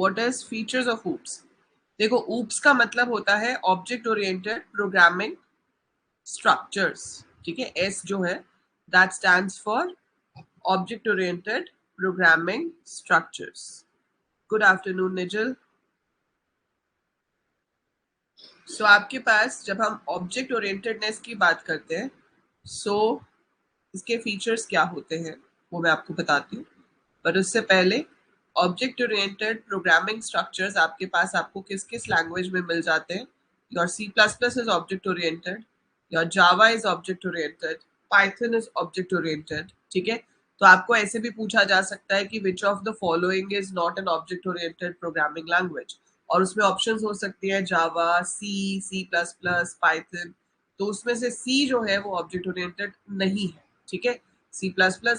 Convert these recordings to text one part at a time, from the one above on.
What is features of oops? देखो, oops का मतलब होता है ऑब्जेक्ट ओरिएंटेड प्रोग्रामिंग स्ट्रक्चर्स, ठीक है। एस जो है that stands for object oriented programming structures. Good afternoon निजल। सो आपके पास जब हम ऑब्जेक्ट ओरिएंटेडनेस की बात करते हैं, सो इसके फीचर्स क्या होते हैं वो मैं आपको बताती हूँ। पर उससे पहले, ऑब्जेक्ट ओरिएंटेड प्रोग्रामिंग स्ट्रक्चर्स आपके पास आपको किस किस लैंग्वेज में मिल जाते हैं? Your C++ is object oriented, your Java is object oriented, Python is object oriented, ठीक है। तो आपको ऐसे भी पूछा जा सकता है कि which of the following is not an object oriented programming language, और उसमें ऑप्शंस हो सकती है जावा, C++, पाइथन। तो उसमें से सी जो है वो ऑब्जेक्ट ओरिएंटेड नहीं है, ठीक है। C++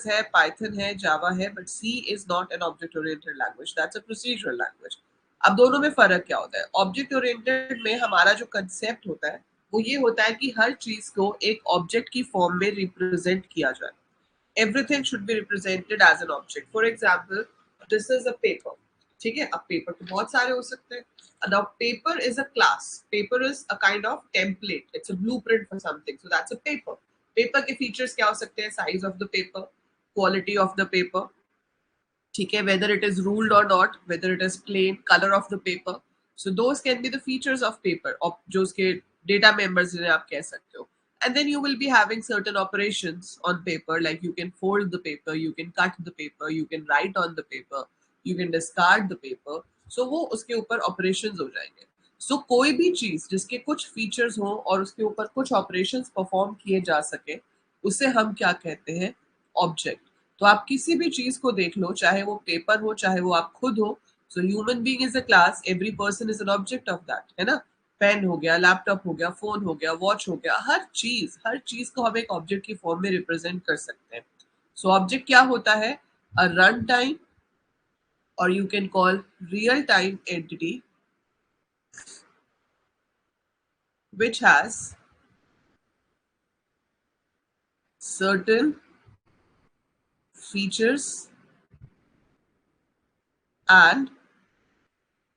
है, पाइथन है, जावा है, but C is not an object oriented language, that's a procedural language. अब दोनों में फर्क क्या होता है? ऑब्जेक्ट ओरिएंटेड में हमारा जो कंसेप्ट होता है वो ये होता है कि हर चीज को एक ऑब्जेक्ट की फॉर्म में रिप्रेजेंट किया जाए। Everything should be represented as an object. For example, this is a paper, ठीक है। अब पेपर तो बहुत सारे हो सकते हैं। Now paper is a class. Paper is a kind of template. It's a blueprint for something. So that's a paper. Paper के features क्या हो सकते हैं? Size of the paper, quality of the paper, ठीक है, whether it is ruled or not, whether it is plain, color of the paper. So those can be the features of paper, जो उसके data members जिन्हें आप कह सकते हो. And then you will be having certain operations on paper, like you can fold the paper, you can cut the paper, you can write on the paper, you can discard the paper. So वो उसके ऊपर operations हो जाएंगे. So कोई भी चीज जिसके कुछ features हो और उसके ऊपर कुछ operations perform किए जा सके, उसे हम क्या कहते हैं? Object. तो आप किसी भी चीज को देख लो, चाहे वो पेपर हो, चाहे वो आप खुद हो। So human being is a class, every person is an object of that, है ना। पेन हो गया, लैपटॉप हो गया, फोन हो गया, वॉच हो गया, हर चीज को हम एक ऑब्जेक्ट की फॉर्म में रिप्रेजेंट कर सकते हैं। सो ऑब्जेक्ट क्या होता है? अ रन टाइम, और you can call real time entity which has certain features and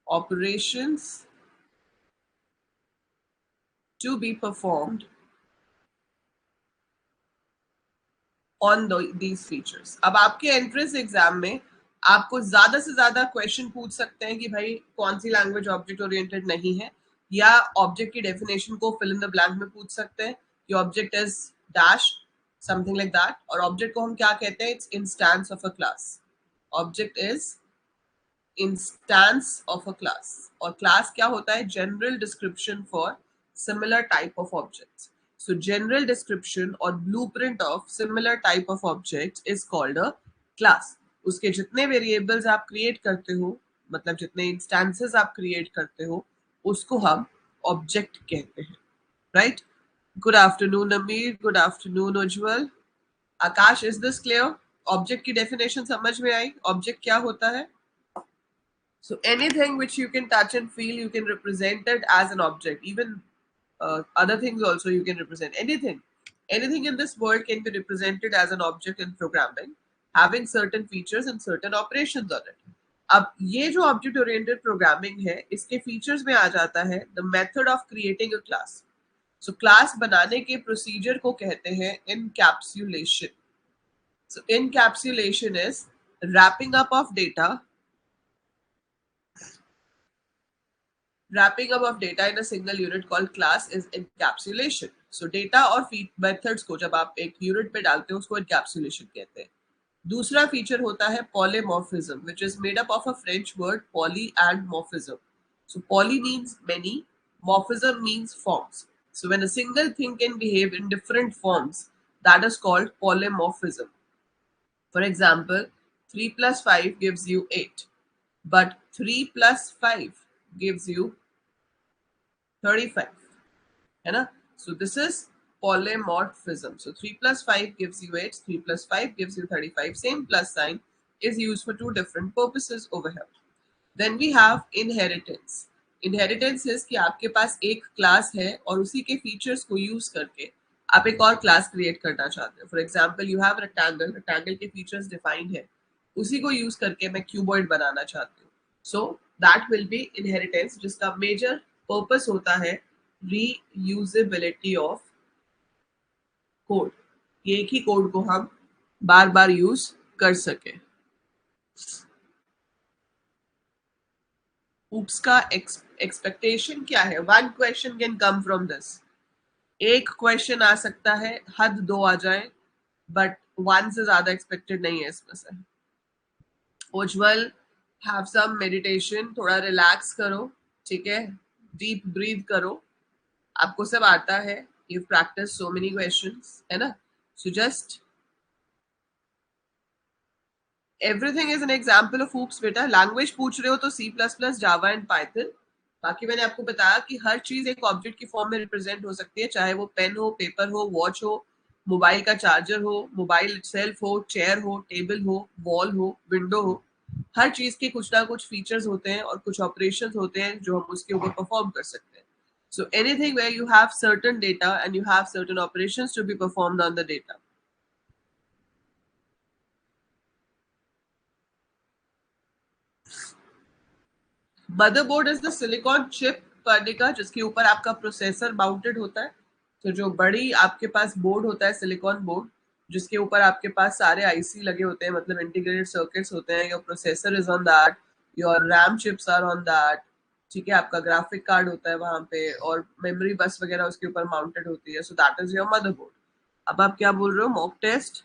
operations to be performed on these features. अब आपके एंट्रेंस एग्जाम में आपको ज्यादा से ज्यादा क्वेश्चन पूछ सकते हैं कि भाई कौन सी लैंग्वेज ऑब्जेक्ट ओरिएंटेड नहीं है, या ऑब्जेक्ट की डेफिनेशन को फिल इन द ब्लैंक में पूछ सकते हैं कि object is dash something like that. और ऑब्जेक्ट को हम क्या कहते हैं? It's instance of a class. Object is instance of a class. और क्लास क्या होता है? General description for similar type of objects. So general description or blueprint of similar type of objects is called a class. उसके जितने variables आप create करते हो, मतलब जितने इंस्टेंसेस आप क्रिएट करते हो, उसको हम ऑब्जेक्ट कहते हैं, राइट? गुड आफ्टरनून अमीर, good afternoon Ujjwal, Akash, is this clear? Object की डेफिनेशन समझ में आई? ऑब्जेक्ट क्या होता है? So anything which you can touch and feel, you can represent it as an object. Even other things also you can represent. Anything in this world can be represented as an object in programming, having certain features and certain operations on it. अब ये जो object oriented programming है, इसके features में आ जाता है the method of creating a class. So class बनाने के प्रोसीजर को कहते हैं encapsulation. So encapsulation is wrapping up of data wrapping up of data in a single unit called class is encapsulation. So data और methods को जब आप एक unit पे डालते हो उसको encapsulation कहते हैं. दूसरा फीचर होता है polymorphism, which is made up of a French word poly and morphism. So poly means many, morphism means forms. So when a single thing can behave in different forms, that is called polymorphism. For example, 3 plus 5 gives you 8, but 3 plus 5 gives you 35, है ना? So this is polymorphism. So 3 plus 5 gives you 8, 3 plus 5 gives you 35. Same plus sign is used for two different purposes over here. Then we have inheritance. Inheritance is कि आपके पास एक class है और उसी के features को यूज करके आप एक और क्लास क्रिएट करना चाहते हो. For example, you have rectangle के फीचर्स डिफाइंड है, उसी को यूज करके मैं क्यूबॉइड बनाना चाहती हूँ. So that will be inheritance, जिसका मेजर पर्पस होता है रीयूजेबिलिटी ऑफ कोड, एक ही कोड को हम बार बार यूज कर सके। oops का एक्सपेक्टेशन क्या है? One question can come from this. एक क्वेश्चन आ सकता है, हद दो आ जाए, बट वन से ज्यादा एक्सपेक्टेड नहीं है इसमें से। उज्जवल, हैव सम मेडिटेशन, थोड़ा रिलैक्स करो, ठीक है, डीप ब्रीथ करो, आपको सब आता है, you practice so many questions, है ना? So just everything is an example of OOPS. बेटा लैंग्वेज पूछ रहे हो तो C plus plus, Java and Python. बाकी मैंने आपको बताया कि हर चीज एक ऑब्जेक्ट की फॉर्म में रिप्रेजेंट हो सकती है, चाहे वो पेन हो, पेपर हो, वॉच हो, मोबाइल का चार्जर हो, मोबाइल सेल्फ हो, चेयर हो, टेबल हो, वॉल हो, विंडो हो। हर चीज के कुछ ना कुछ फीचर्स होते हैं और कुछ ऑपरेशन होते हैं जो हम उसके ऊपर परफॉर्म कर सकते हैं। So anything where you have certain data and you have certain operations to be performed on the data. Motherboard is the silicon chip पढ़ने का जिसके ऊपर आपका प्रोसेसर माउंटेड होता है। तो जो बड़ी आपके पास बोर्ड होता है सिलिकॉन बोर्ड, जिसके ऊपर आपके पास सारे आईसी लगे होते हैं, मतलब इंटीग्रेटेड सर्किट्स होते हैं, your processor is on that, your RAM chips are on that, ठीक है, आपका ग्राफिक कार्ड होता है वहां पे और मेमोरी बस वगैरह उसके ऊपर माउंटेड होती है। So that is your motherboard. अब आप क्या बोल रहे हो? मॉक टेस्ट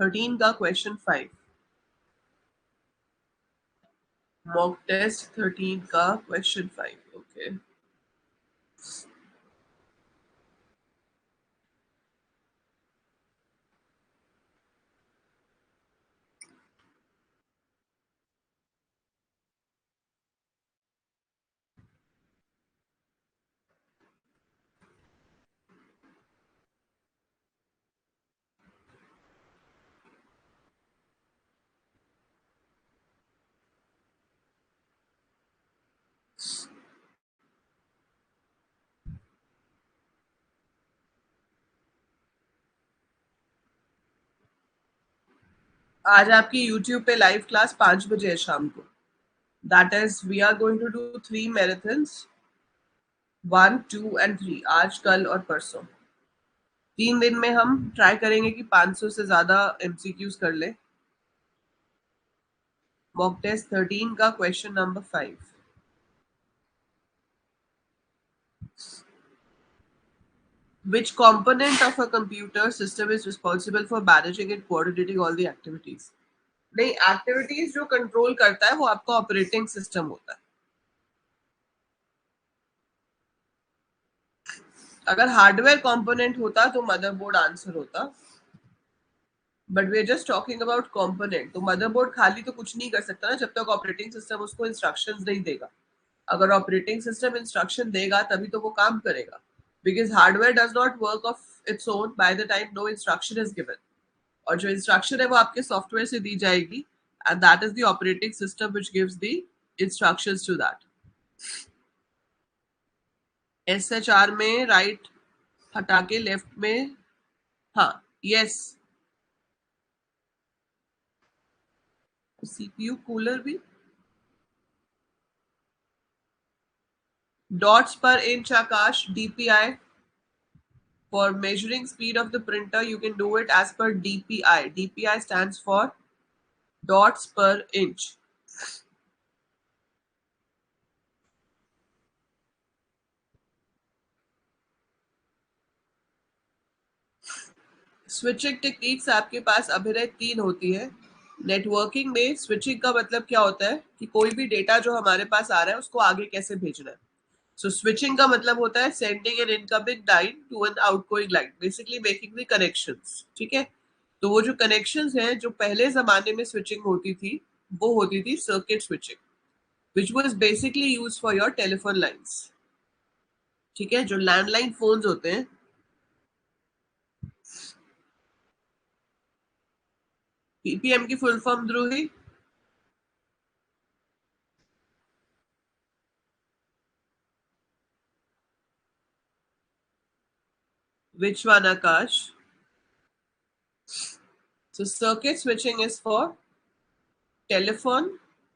13 का क्वेश्चन 5। मॉक टेस्ट 13 का क्वेश्चन 5, ओके। आज आपकी YouTube पे लाइव क्लास 5 बजे है शाम को। That is we are going to do 3 marathons, 1, 2 and 3, आज, कल और परसों। 3 दिन में हम ट्राई करेंगे कि 500 से ज्यादा MCQs कर ले। मॉक टेस्ट 13 का question number 5। Which component of a computer system is responsible for managing and coordinating all the activities? नहीं, एक्टिविटीज जो कंट्रोल करता है वो आपका ऑपरेटिंग सिस्टम होता है। अगर हार्डवेयर कंपोनेंट होता तो मदरबोर्ड आंसर होता, but we are just talking about component. तो मदरबोर्ड खाली तो कुछ नहीं कर सकता ना जब तक ऑपरेटिंग सिस्टम उसको इंस्ट्रक्शंस नहीं देगा। अगर ऑपरेटिंग सिस्टम इंस्ट्रक्शन देगा तभी तो वो काम करेगा, because hardware does not work of its own by the time no instruction is given. और जो इंस्ट्रक्शन है वो आपके सॉफ्टवेयर से दी जाएगी, and that is the operating system which gives the instructions to that. SHR में राइट हटा के लेफ्ट में, हाँ, यस। CPU कूलर भी dots per inch, Akash, DPI for measuring speed of the printer you can do it as per DPI. DPI stands for dots per inch. Switching techniques आपके पास अभिनय 3 होती है। नेटवर्किंग में स्विचिंग का मतलब क्या होता है कि कोई भी डेटा जो हमारे पास आ रहा है उसको आगे कैसे भेजना है। सो स्विचिंग का मतलब होता है sending an incoming line to an outgoing line, basically making the connections, ठीक है। तो वो जो कनेक्शंस हैं जो पहले जमाने में स्विचिंग होती थी वो होती थी circuit switching, which was basically used for your telephone lines, ठीक है, जो लैंडलाइन फोन्स होते हैं। PPM की फुल फॉर्म द्रोही, which one Akash? So circuit switching is for telephone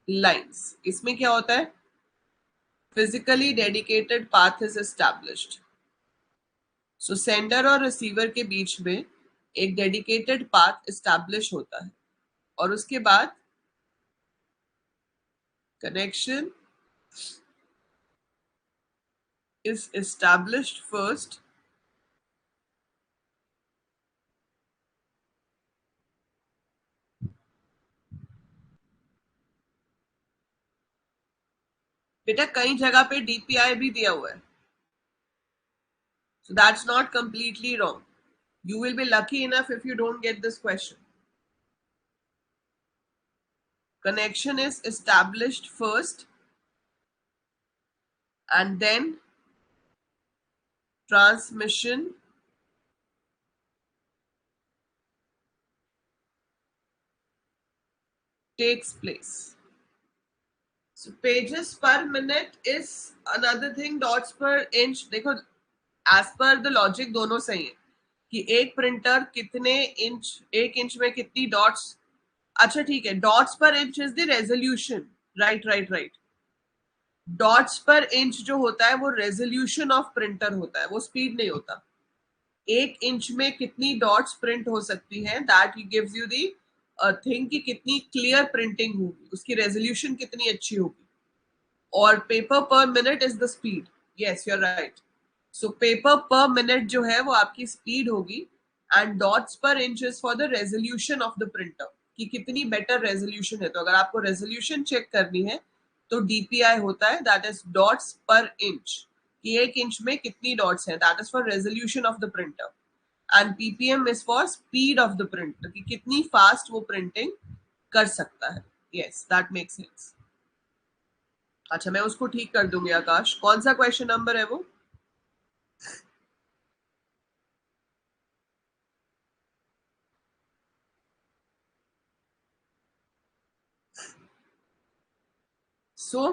lines. इसमें क्या होता है, physically dedicated path is established. So sender और रिसीवर के बीच में एक डेडिकेटेड पाथ एस्टैब्लिश होता है, और उसके बाद कनेक्शन इज एस्टैब्लिश्ड फर्स्ट बेटा कई जगह पे डीपीआई भी दिया हुआ है, so that's not completely wrong. You will be lucky enough if you don't get this question. Connection is established first and then transmission takes place. So pages per minute is another thing. Dots per inch, देखो as per the logic दोनों सही है कि एक printer कितने inch, एक inch में कितनी डॉट्स। अच्छा ठीक है, dots per inch is the resolution. Right right right, dots per inch जो होता है वो रेजोल्यूशन ऑफ प्रिंटर होता है, वो स्पीड नहीं होता। एक इंच में कितनी डॉट्स प्रिंट हो सकती है, that gives you the thing कि कितनी क्लियर प्रिंटिंग होगी, उसकी रेजोल्यूशन कितनी अच्छी होगी। और paper per minute is the speed. Yes you are right. So paper per minute जो है वो आपकी स्पीड होगी, and dots per inch is for the resolution of the printer कि कितनी बेटर रेजोल्यूशन है। तो अगर आपको रेजोल्यूशन चेक करनी है तो डीपीआई होता है, that is dots per inch, कि एक इंच में कितनी डॉट्स हैं, that is for resolution of the printer. And ppm is for speed of the printer, कि कितनी फास्ट वो प्रिंटिंग कर सकता है। Yes that makes sense. अच्छा मैं उसको ठीक कर दूंगी आकाश। कौन सा क्वेश्चन नंबर है वो? सो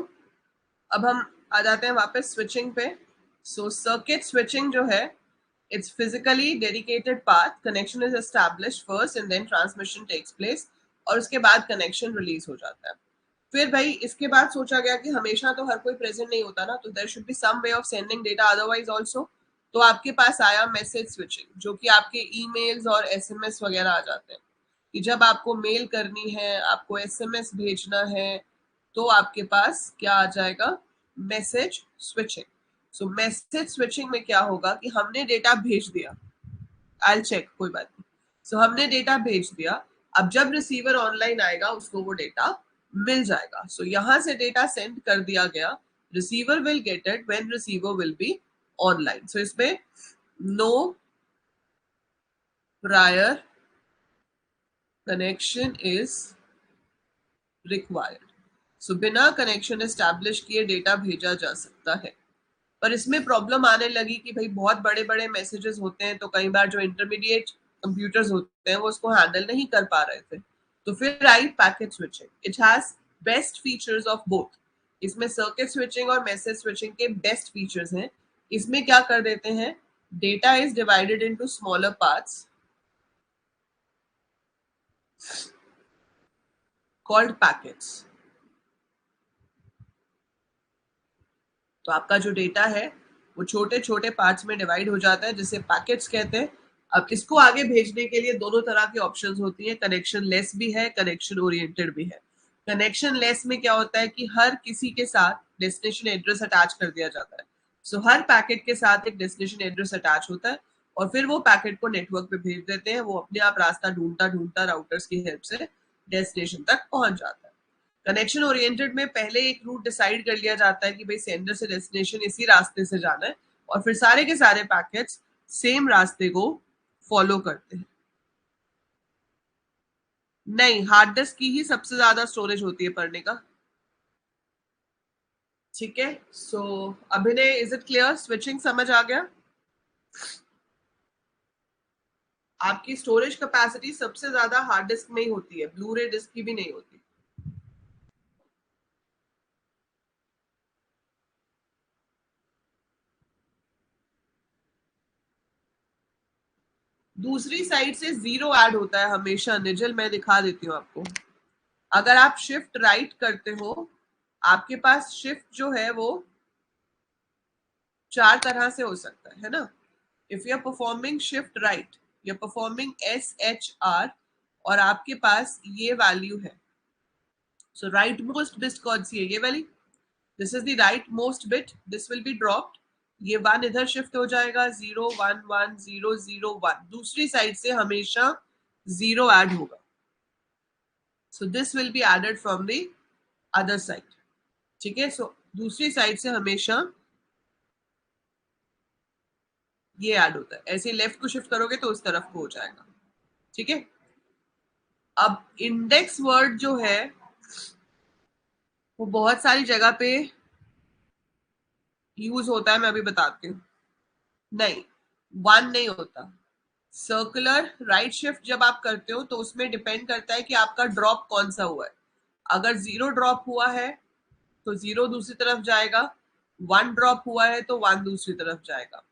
अब हम आ जाते हैं वापस स्विचिंग पे। सो सर्किट स्विचिंग जो है, it's physically dedicated path, connection is established first and then transmission takes place, और उसके बाद कनेक्शन रिलीज हो जाता है। फिर भाई इसके बाद सोचा गया कि हमेशा तो हर कोई प्रेजेंट नहीं होता ना, तो there should be some way of sending data otherwise also. तो आपके पास आया मैसेज स्विचिंग, जो कि आपके ईमेल्स और एसएमएस वगैरह आ जाते हैं, कि जब आपको मेल करनी है, आपको एसएमएस भेजना है, तो आपके पास क्या आ जाएगा, मैसेज स्विचिंग। सो मैसेज स्विचिंग में क्या होगा कि हमने डेटा भेज दिया, आई चेक कोई बात नहीं। सो हमने डेटा भेज दिया, अब जब रिसीवर ऑनलाइन आएगा उसको वो डेटा मिल जाएगा। सो यहां से डेटा सेंड कर दिया गया, receiver will get it when receiver will be online. So इसमें no prior connection is required. So बिना कनेक्शन एस्टैब्लिश किए डेटा भेजा जा सकता है। पर इसमें प्रॉब्लम आने लगी कि भाई बहुत बड़े बड़े मैसेजेस होते हैं, तो कई बार जो इंटरमीडिएट कंप्यूटर्स होते हैं वो उसको हैंडल नहीं कर पा रहे थे। तो फिर आई packet switching. It has best features of both. इसमें सर्किट स्विचिंग और मैसेज स्विचिंग के बेस्ट फीचर्स हैं। इसमें क्या कर देते हैं, data is divided into smaller parts called packets. तो आपका जो डेटा है वो छोटे छोटे पार्ट्स में डिवाइड हो जाता है, जिसे पैकेट्स कहते हैं। अब इसको आगे भेजने के लिए दोनों तरह की ऑप्शंस होती है, कनेक्शन लेस भी है, कनेक्शन ओरिएंटेड भी है। कनेक्शन लेस में क्या होता है कि हर किसी के साथ डेस्टिनेशन एड्रेस अटैच कर दिया जाता है। सो हर पैकेट के साथ एक डेस्टिनेशन एड्रेस अटैच होता है, और फिर वो पैकेट को नेटवर्क पे भेज देते हैं, वो अपने आप रास्ता ढूंढता ढूंढता राउटर्स की हेल्प से डेस्टिनेशन तक पहुंच जाता है। कनेक्शन ओरिएंटेड में पहले एक रूट डिसाइड कर लिया जाता है कि भाई सेंडर से डेस्टिनेशन इसी रास्ते से जाना है, और फिर सारे के सारे पैकेट्स सेम रास्ते को फॉलो करते हैं। नहीं, हार्ड डिस्क की ही सबसे ज्यादा स्टोरेज होती है पढ़ने का। ठीक है, सो अभिनय इज इट क्लियर, स्विचिंग समझ आ गया? आपकी स्टोरेज कैपेसिटी सबसे ज्यादा हार्ड डिस्क में ही होती है, ब्लू रे डिस्क की भी नहीं होती। दूसरी साइड से जीरो ऐड होता है हमेशा, निजल मैं दिखा देती हूँ आपको। अगर आप शिफ्ट राइट करते हो, आपके पास शिफ्ट जो है वो 4 तरह से हो सकता है ना। If you are performing shift right, you are performing SHR और आपके पास ये वैल्यू है, सो राइट मोस्ट बिट कौन सी है, ये वाली, this is the right most bit, this will be dropped, ये 1 इधर शिफ्ट हो जाएगा, 0 1 1 0 0 1, दूसरी साइड से हमेशा 0 ऐड होगा, so this will be added from the other side, ठीक है। सो दूसरी साइड से हमेशा ये ऐड होता है, ऐसे लेफ्ट को शिफ्ट करोगे तो उस तरफ को हो जाएगा, ठीक है। अब इंडेक्स वर्ड जो है वो बहुत सारी जगह पे यूज होता है, मैं अभी बताती हूँ। नहीं, 1 नहीं होता। सर्कुलर राइट शिफ्ट जब आप करते हो तो उसमें डिपेंड करता है कि आपका ड्रॉप कौन सा हुआ है। अगर 0 ड्रॉप हुआ है तो 0 दूसरी तरफ जाएगा, 1 ड्रॉप हुआ है तो 1 दूसरी तरफ जाएगा।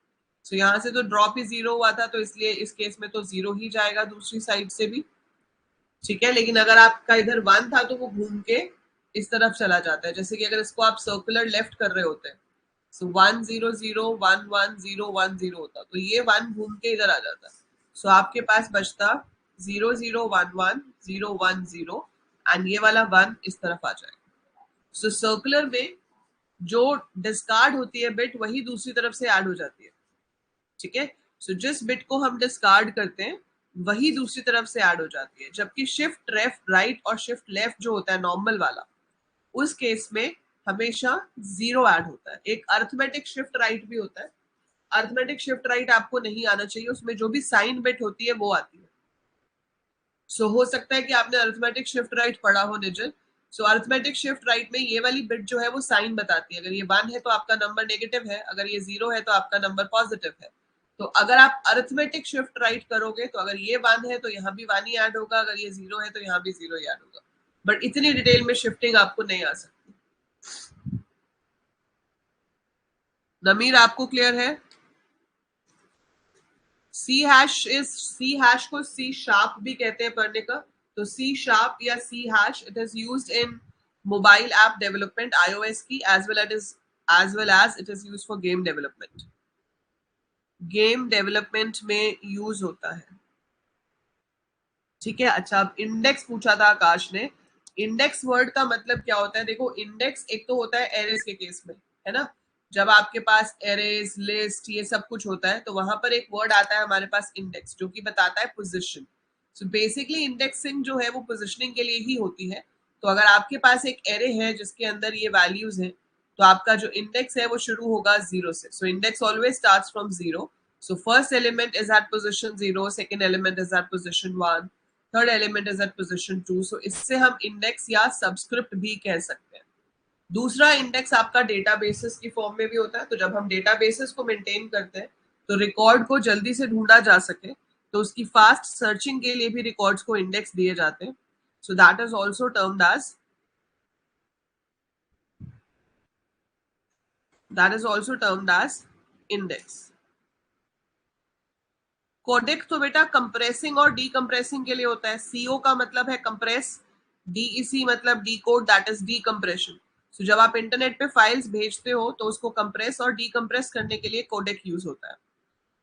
सो यहाँ से तो ड्रॉप ही 0 हुआ था, तो इसलिए इस केस में तो 0 ही जाएगा दूसरी साइड से भी, ठीक है। लेकिन अगर आपका इधर 1 था तो वो घूम के इस तरफ चला जाता है, जैसे कि अगर इसको आप सर्कुलर लेफ्ट कर रहे होते हैं, सो 1 0 0 1 1 0 1 0 होता, तो ये 1 घूम के इधर आ जाता, सो आपके पास बचता 0 0 1 1 0 1 0 एंड ये वाला 1 इस तरफ आ जाएगा। सो सर्कुलर में जो डिस्कार्ड होती है बिट वही दूसरी तरफ से ऐड हो जाती है, ठीक है। सो जिस बिट को हम डिस्कार्ड करते हैं वही दूसरी तरफ से ऐड हो जाती है, जबकि शिफ्ट लेफ्ट राइट और शिफ्ट लेफ्ट जो होता है नॉर्मल वाला, उस केस में हमेशा 0 ऐड होता है। एक अर्थमेटिक शिफ्ट राइट भी होता है, अर्थमेटिक शिफ्ट राइट आपको नहीं आना चाहिए, उसमें जो भी साइन बिट होती है वो आती है। सो हो सकता है कि आपने अर्थमेटिक शिफ्ट राइट पढ़ा हो निजल। सो अर्थमेटिक शिफ्ट राइट में ये वाली बिट जो है वो साइन बताती है, अगर ये 1 है तो आपका नंबर नेगेटिव है, अगर ये 0 है तो आपका नंबर पॉजिटिव है। तो अगर आप अर्थमेटिक शिफ्ट राइट करोगे तो अगर ये 1 है तो यहाँ भी 1 ही ऐड होगा, अगर ये 0 है तो यहाँ भी 0 ही ऐड होगा, बट इतनी डिटेल में शिफ्टिंग आपको नहीं आ सकती। नमीर आपको क्लियर है? सी हैश को सी शार्प भी कहते हैं पढ़ने का, तो सी शार्प या C hash it is used in mobile app development iOS की, as well as it is used for game development, game development में यूज होता है, ठीक है। अच्छा, अब इंडेक्स पूछा था आकाश ने, इंडेक्स वर्ड का मतलब क्या होता है? देखो, इंडेक्स एक तो होता है एरेज के केस में, है ना, जब आपके पास एरेज लिस्ट ये सब कुछ होता है तो वहां पर एक वर्ड आता है हमारे पास इंडेक्स, जो कि बताता है पोजीशन। सो बेसिकली इंडेक्सिंग जो है वो पोजीशनिंग के लिए ही होती है। तो अगर आपके पास एक एरे है जिसके अंदर ये वैल्यूज है, तो आपका जो इंडेक्स है वो शुरू होगा 0 से। So index always starts from 0। So first element is at position 0, second element is at position 1, third element is at position 2। So इससे हम इंडेक्स या सबस्क्रिप्ट भी कह सकते हैं। दूसरा, इंडेक्स आपका डेटाबेसेस की फॉर्म में भी होता है, तो जब हम डेटाबेसेस को मेंटेन करते हैं तो रिकॉर्ड को जल्दी से ढूंढा जा सके तो उसकी फास्ट सर्चिंग के लिए भी रिकॉर्ड्स को इंडेक्स दिए जाते हैं। So that is also termed as index. Codec तो बेटा कंप्रेसिंग और डीकंप्रेसिंग के लिए होता है। सीओ का मतलब है कंप्रेस, डीईसी मतलब decode, that is decompression. So जब आप इंटरनेट पे फाइल्स भेजते हो तो उसको कंप्रेस और डीकंप्रेस करने के लिए कोडेक यूज होता है।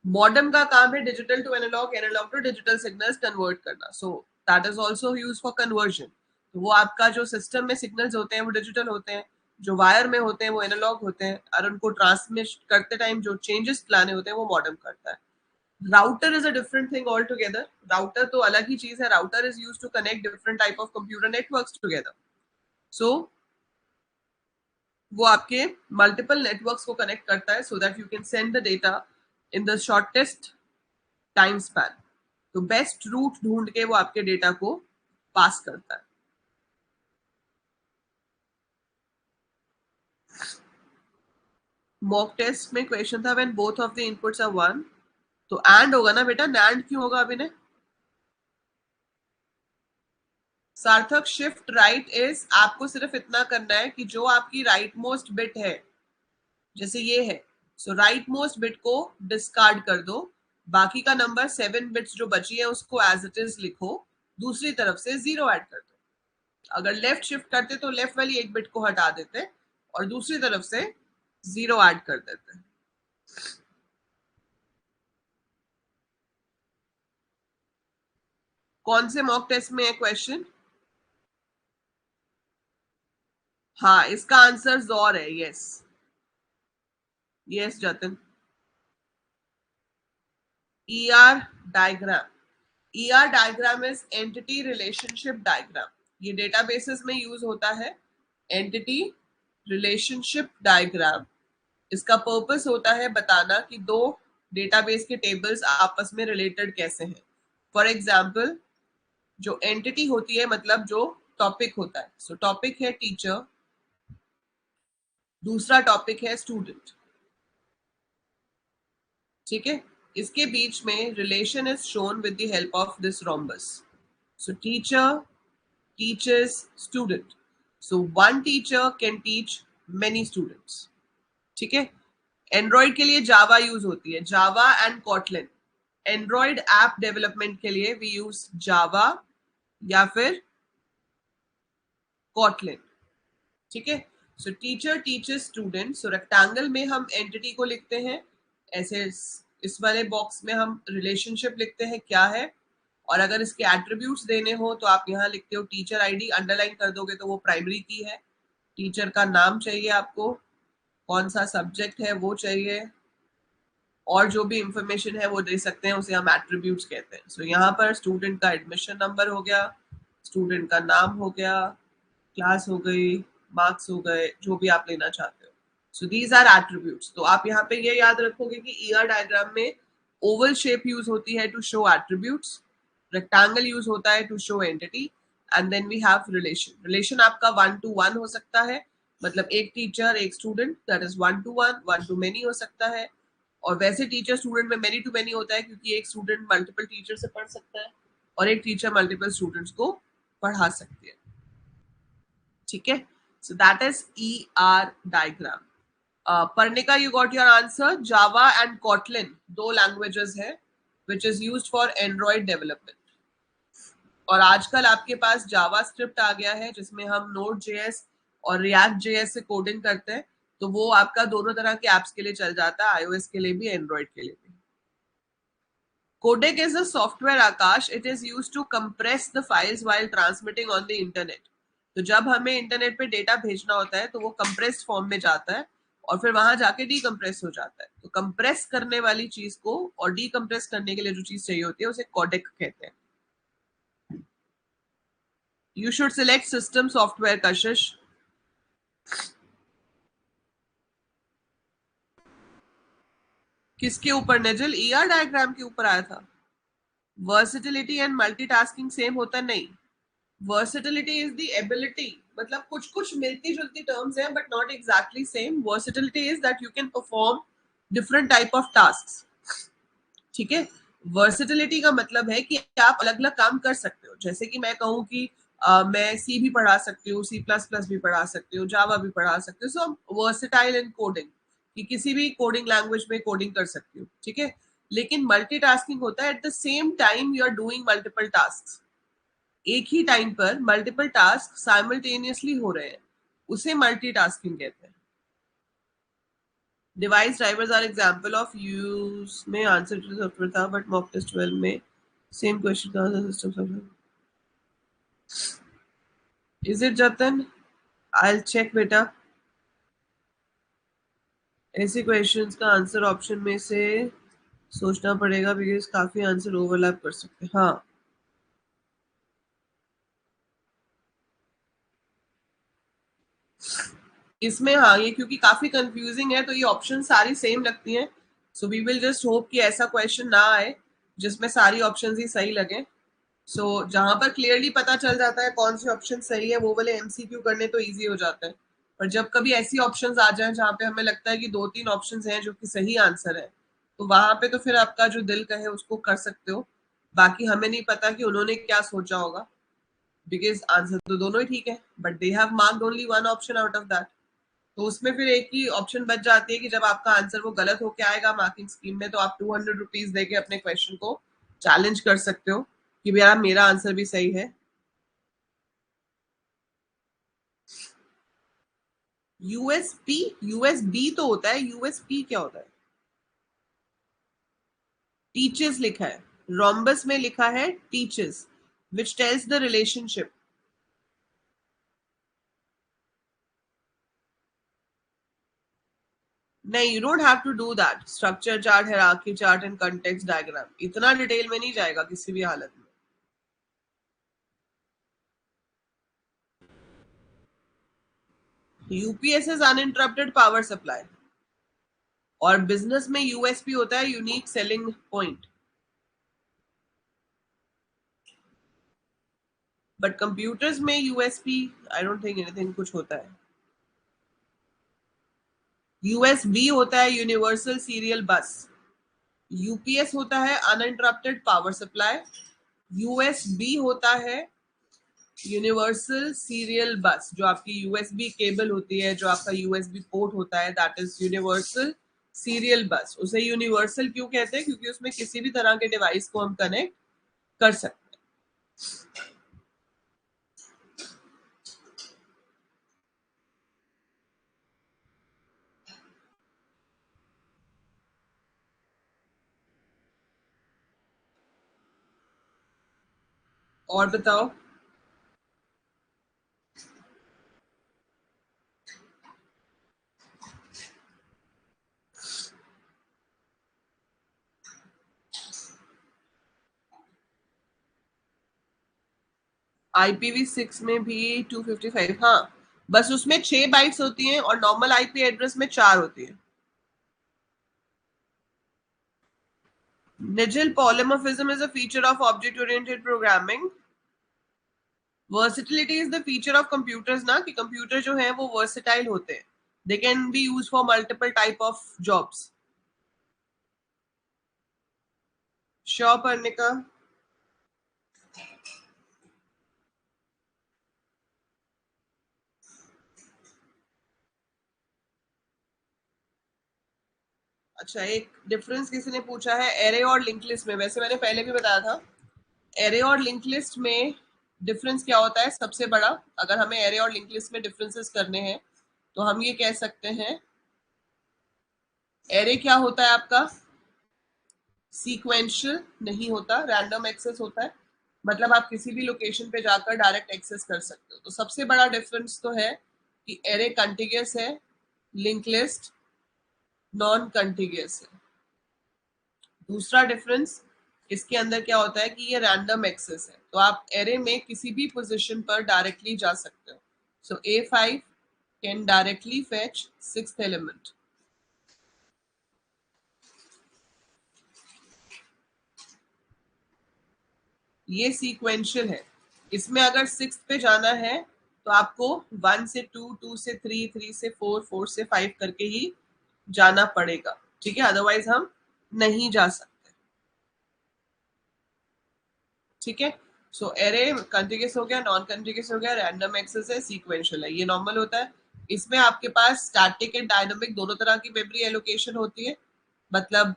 मॉडेम का काम है digital to analog, analog to digital signals convert करना, so that is also use for conversion. तो वो आपका जो सिस्टम में सिग्नल्स होते हैं वो डिजिटल होते हैं, जो वायर में होते हैं वो एनालॉग होते हैं, और उनको ट्रांसमिट करते टाइम जो चेंजेस लाने होते हैं वो मॉडेम करता है। Router is a different thing all together. Router तो अलग ही चीज है। Router is use to connect different type of computer networks together. So वो आपके मल्टीपल नेटवर्क्स को कनेक्ट करता है so that you can send the data in the shortest time span. तो बेस्ट रूट ढूंढ के वो आपके डेटा को पास करता है। मॉक टेस्ट में क्वेश्चन था when both of the inputs are 1, तो एंड होगा ना बेटा, नैंड क्यों होगा अभी ने? सार्थक, शिफ्ट राइट इज, आपको सिर्फ इतना करना है कि जो आपकी राइट मोस्ट बिट है, जैसे ये है, सो राइट मोस्ट बिट को डिस्कार्ड कर दो, बाकी का नंबर 7 बिट्स जो बची है उसको एज इट इज लिखो, दूसरी तरफ से 0 ऐड कर दो, अगर लेफ्ट शिफ्ट करते तो लेफ्ट वाली एक बिट को हटा देते और दूसरी तरफ से 0 ऐड कर देते। कौन से मॉक टेस्ट में है क्वेश्चन? हाँ, इसका आंसर ज़ोर है। यस यस जतन। ER diagram, ER diagram is entity relationship diagram. ये डेटाबेसेस में यूज होता है, एंटिटी रिलेशनशिप डायग्राम। इसका पर्पस होता है बताना कि दो डेटाबेस के टेबल्स आपस में रिलेटेड कैसे हैं। फॉर एग्जाम्पल, जो एंटिटी होती है मतलब जो टॉपिक होता है, सो टॉपिक है टीचर, दूसरा टॉपिक है स्टूडेंट। ठीक है, इसके बीच में relation is shown with the help of this rhombus. So teacher teaches student, so one teacher can teach many students। ठीक है, एंड्रॉइड के लिए जावा यूज होती है, Java and Kotlin. Android app development के लिए वी यूज जावा या फिर कॉटलिन। ठीक है, सो टीचर टीचर्स स्टूडेंट। सो रेक्टेंगल में हम एंटिटी को लिखते हैं ऐसे, इस वाले बॉक्स में हम रिलेशनशिप लिखते हैं क्या है, और अगर इसके एट्रीब्यूट्स देने हो तो आप यहाँ लिखते हो टीचर आईडी, अंडरलाइन कर दोगे तो वो प्राइमरी की है। टीचर का नाम चाहिए आपको, कौन सा सब्जेक्ट है वो चाहिए, और जो भी इंफॉर्मेशन है वो दे सकते हैं, उसे हम एट्रीब्यूट्स कहते हैं। सो यहाँ पर स्टूडेंट का एडमिशन नंबर हो गया, स्टूडेंट का नाम हो गया, क्लास हो गई, मार्क्स हो गए, जो भी आप लेना चाहते हो। So these are attributes. तो आप यहाँ पे ये याद रखोगे कि ईआर डायग्राम में ओवल शेप यूज होती है to show attributes, rectangle use होता है to show entity, and then we have relation. Relation आपका 1 to 1 हो सकता है, मतलब एक टीचर एक student, that is 1 to 1, 1 to many हो सकता है। और वैसे टीचर स्टूडेंट में मेनी टू मेनी होता है, क्योंकि एक स्टूडेंट मल्टीपल टीचर से पढ़ सकता है और एक टीचर मल्टीपल स्टूडेंट्स को पढ़ा सकती है। ठीक है, so that is ER diagram. पढ़ने का you got your answer. Java and Kotlin दो लैंग्वेजेस है which is used for Android development. और आजकल आपके पास जावा स्क्रिप्ट आ गया है जिसमें हम नोड जेएस और रिएक्ट जेएस से कोडिंग करते हैं, तो वो आपका दोनों तरह के एप्स के लिए चल जाता है, iOS के लिए भी एंड्रॉइड के लिए भी। Codec is a software, Akash. It is used to compress the files while transmitting on the internet. तो जब हमें इंटरनेट पे डेटा भेजना होता है तो वो कंप्रेस्ड फॉर्म में जाता है और फिर वहां जाके डीकम्प्रेस हो जाता है। तो कंप्रेस करने वाली चीज को और डीकम्प्रेस करने के लिए जो चीज चाहिए होती है उसे कोडेक कहते हैं। You should select system software, कशिश। किसके ऊपर नजल? ईआर डायग्राम के ऊपर आया था। वर्सिटिलिटी एंड मल्टीटास्किंग सेम होता नहीं। वर्सिटिलिटी इज द एबिलिटी, मतलब कुछ कुछ मिलती जुलती टर्म्स हैं but not exactly same. Versatility is that you can perform different type of task. ठीक है, वर्सिटिलिटी का मतलब है कि आप अलग अलग काम कर सकते हो। जैसे कि मैं कहूँ कि मैं सी भी पढ़ा सकती हूँ, C++ भी पढ़ा सकती हूँ, जावा भी पढ़ा सकती हूँ। सो वर्सिटाइल इन कोडिंग, कि किसी भी कोडिंग लैंग्वेज में कोडिंग कर सकती हूँ। ठीक है, लेकिन मल्टीटास्किंग होता है at the same time you are doing multiple task. एक ही टाइम पर मल्टीपल टास्क साइमल्टेनियसली हो रहे हैं, उसे मल्टीटास्किंग कहते हैं। Device drivers are example of use में आंसर टू सॉफ्टवेयर था, बट मॉक टेस्ट 12 में सेम क्वेश्चन का answer system software. Is it जतन? आई विल चेक बेटा। ऐसे क्वेश्चंस का आंसर ऑप्शन में से सोचना पड़ेगा, बिकॉज काफी आंसर ओवरलैप कर सकते हैं। हाँ, इसमें हाँ, ये क्योंकि काफी कंफ्यूजिंग है तो ये ऑप्शन सारी सेम लगती हैं। So we will just hope कि ऐसा क्वेश्चन ना आए जिसमें सारी ऑप्शन ही सही लगे। सो जहां पर क्लियरली पता चल जाता है कौन से ऑप्शन सही है वो वाले एमसीक्यू करने तो इजी हो जाता है। पर जब कभी ऐसी ऑप्शंस आ जाए जहाँ पे हमें लगता है कि 2-3 ऑप्शंस हैं जो कि सही आंसर है, तो वहां पे तो फिर आपका जो दिल कहे उसको कर सकते हो। बाकी हमें नहीं पता कि उन्होंने क्या सोचा होगा, बिकॉज आंसर तो दोनों ही ठीक है, but they have marked only one option out of that. तो उसमें फिर एक ही ऑप्शन बच जाती है कि जब आपका आंसर वो गलत होके आएगा मार्किंग स्कीम में, तो आप 200 रुपीज देके अपने क्वेश्चन को चैलेंज कर सकते हो कि भैया मेरा आंसर भी सही है। यूएसपी, यूएसबी तो होता है, यूएसपी क्या होता है? टीचर्स लिखा है, रोम्बस में लिखा है teachers, which tells the relationship. नहीं, you don't have to do that. Structure chart, hierarchy chart and context diagram, इतना डिटेल में नहीं जाएगा किसी भी हालत में. UPS is uninterrupted power supply, और बिजनेस में यूएसपी होता है unique selling point. But computers में USP I don't think anything कुछ होता है. यूएसबी होता है यूनिवर्सल सीरियल बस. यूपीएस होता है अनइंटरप्टेड पावर सप्लाई. यूएसबी होता है यूनिवर्सल सीरियल बस. जो आपकी यूएसबी केबल होती है, जो आपका यूएसबी पोर्ट होता है, दैट इज यूनिवर्सल सीरियल बस. उसे यूनिवर्सल क्यों कहते हैं? क्योंकि उसमें किसी भी तरह के डिवाइस को हम कनेक्ट कर सकते हैं. और बताओ. IPv6 में भी 255, हाँ, बस उसमें 6 बाइट्स होती हैं और नॉर्मल आईपी एड्रेस में 4 होती है. Nigel polymorphism is a feature of object-oriented programming. Versatility is the feature of computers ना, कि कंप्यूटर जो है वो versatile होते हैं. They can be used for multiple type of jobs. Sure पढ़ने का. अच्छा, एक डिफरेंस किसी ने पूछा है एरे और लिंक लिस्ट में. वैसे मैंने पहले भी बताया था, एरे और लिंक लिस्ट में डिफरेंस क्या होता है सबसे बड़ा. अगर हमें एरे और लिंक लिस्ट में डिफरेंसेस करने हैं तो हम ये कह सकते हैं, एरे क्या होता है आपका? सीक्वेंशियल नहीं होता, रैंडम एक्सेस होता है. मतलब आप किसी भी लोकेशन पे जाकर डायरेक्ट एक्सेस कर सकते हो. तो सबसे बड़ा डिफरेंस तो है कि एरे कंटिग्यूअस है, लिंक लिस्ट नॉन कंटिग्यूअस है. दूसरा डिफरेंस इसके अंदर क्या होता है कि ये रैंडम एक्सेस है, तो आप एरे में किसी भी पोजीशन पर डायरेक्टली जा सकते हो. सो A5 can directly fetch 6th element. ये सीक्वेंशियल है. इसमें अगर 6th पे जाना है तो आपको 1 से 2, 2 से 3, 3 से 4, 4 से 5 करके ही जाना पड़ेगा. ठीक है, अदरवाइज हम नहीं जा सकते. ठीक है. सो एरे कंटिग्यूअस हो गया, नॉन कंटिग्यूअस हो गया, रैंडम एक्सेस है, सीक्वेंशियल है. ये नॉर्मल होता है. इसमें आपके पास स्टैटिक एंड डायनामिक दोनों तरह की मेमोरी एलोकेशन होती है. मतलब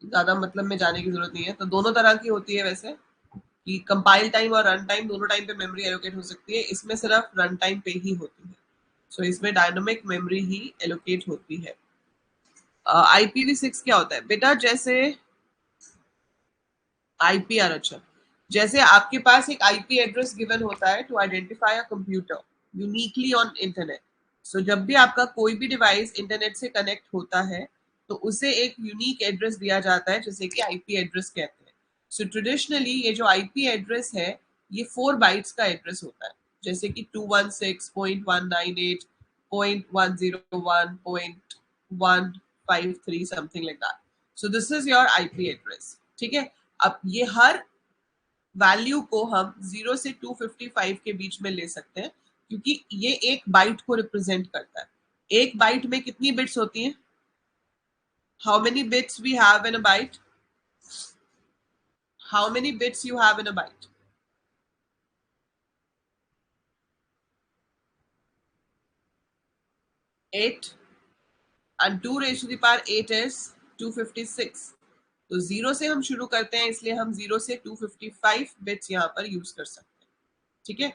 ज्यादा मतलब में जाने की जरूरत नहीं है, तो दोनों तरह की होती है वैसे, कि कंपाइल टाइम और रन टाइम दोनों टाइम पे मेमोरी एलोकेट हो सकती है. इसमें सिर्फ रन टाइम पे ही होती है. सो इसमें डायनामिक मेमोरी ही एलोकेट होती है. IPv6 क्या होता है बेटा? जैसे IPR, अच्छा, जैसे आपके पास एक IP एड्रेस गिवन होता है to identify a computer uniquely on internet. So जब भी आपका कोई भी डिवाइस इंटरनेट से कनेक्ट होता है तो उसे एक यूनिक एड्रेस दिया जाता है, जैसे कि IP एड्रेस कहते हैं. सो ट्रेडिशनली ये जो IP एड्रेस है ये 4 बाइट्स का एड्रेस होता है, जैसे कि 216.198.101.153 something like that. So this is your IP address. ठीक है. अब ये हर वैल्यू को हम 0 से 255 के बीच में ले सकते हैं, क्योंकि ये एक बाइट को रिप्रेजेंट करता है. एक बाइट में कितनी बिट्स होती हैं? How many bits we have in a byte? How many bits you have in a byte? 8. and 2 raised to the power 8 is 256. तो 0 से हम शुरू करते हैं, इसलिए हम 0 से 255 बिट्स यहाँ पर यूज कर सकते हैं. ठीक है.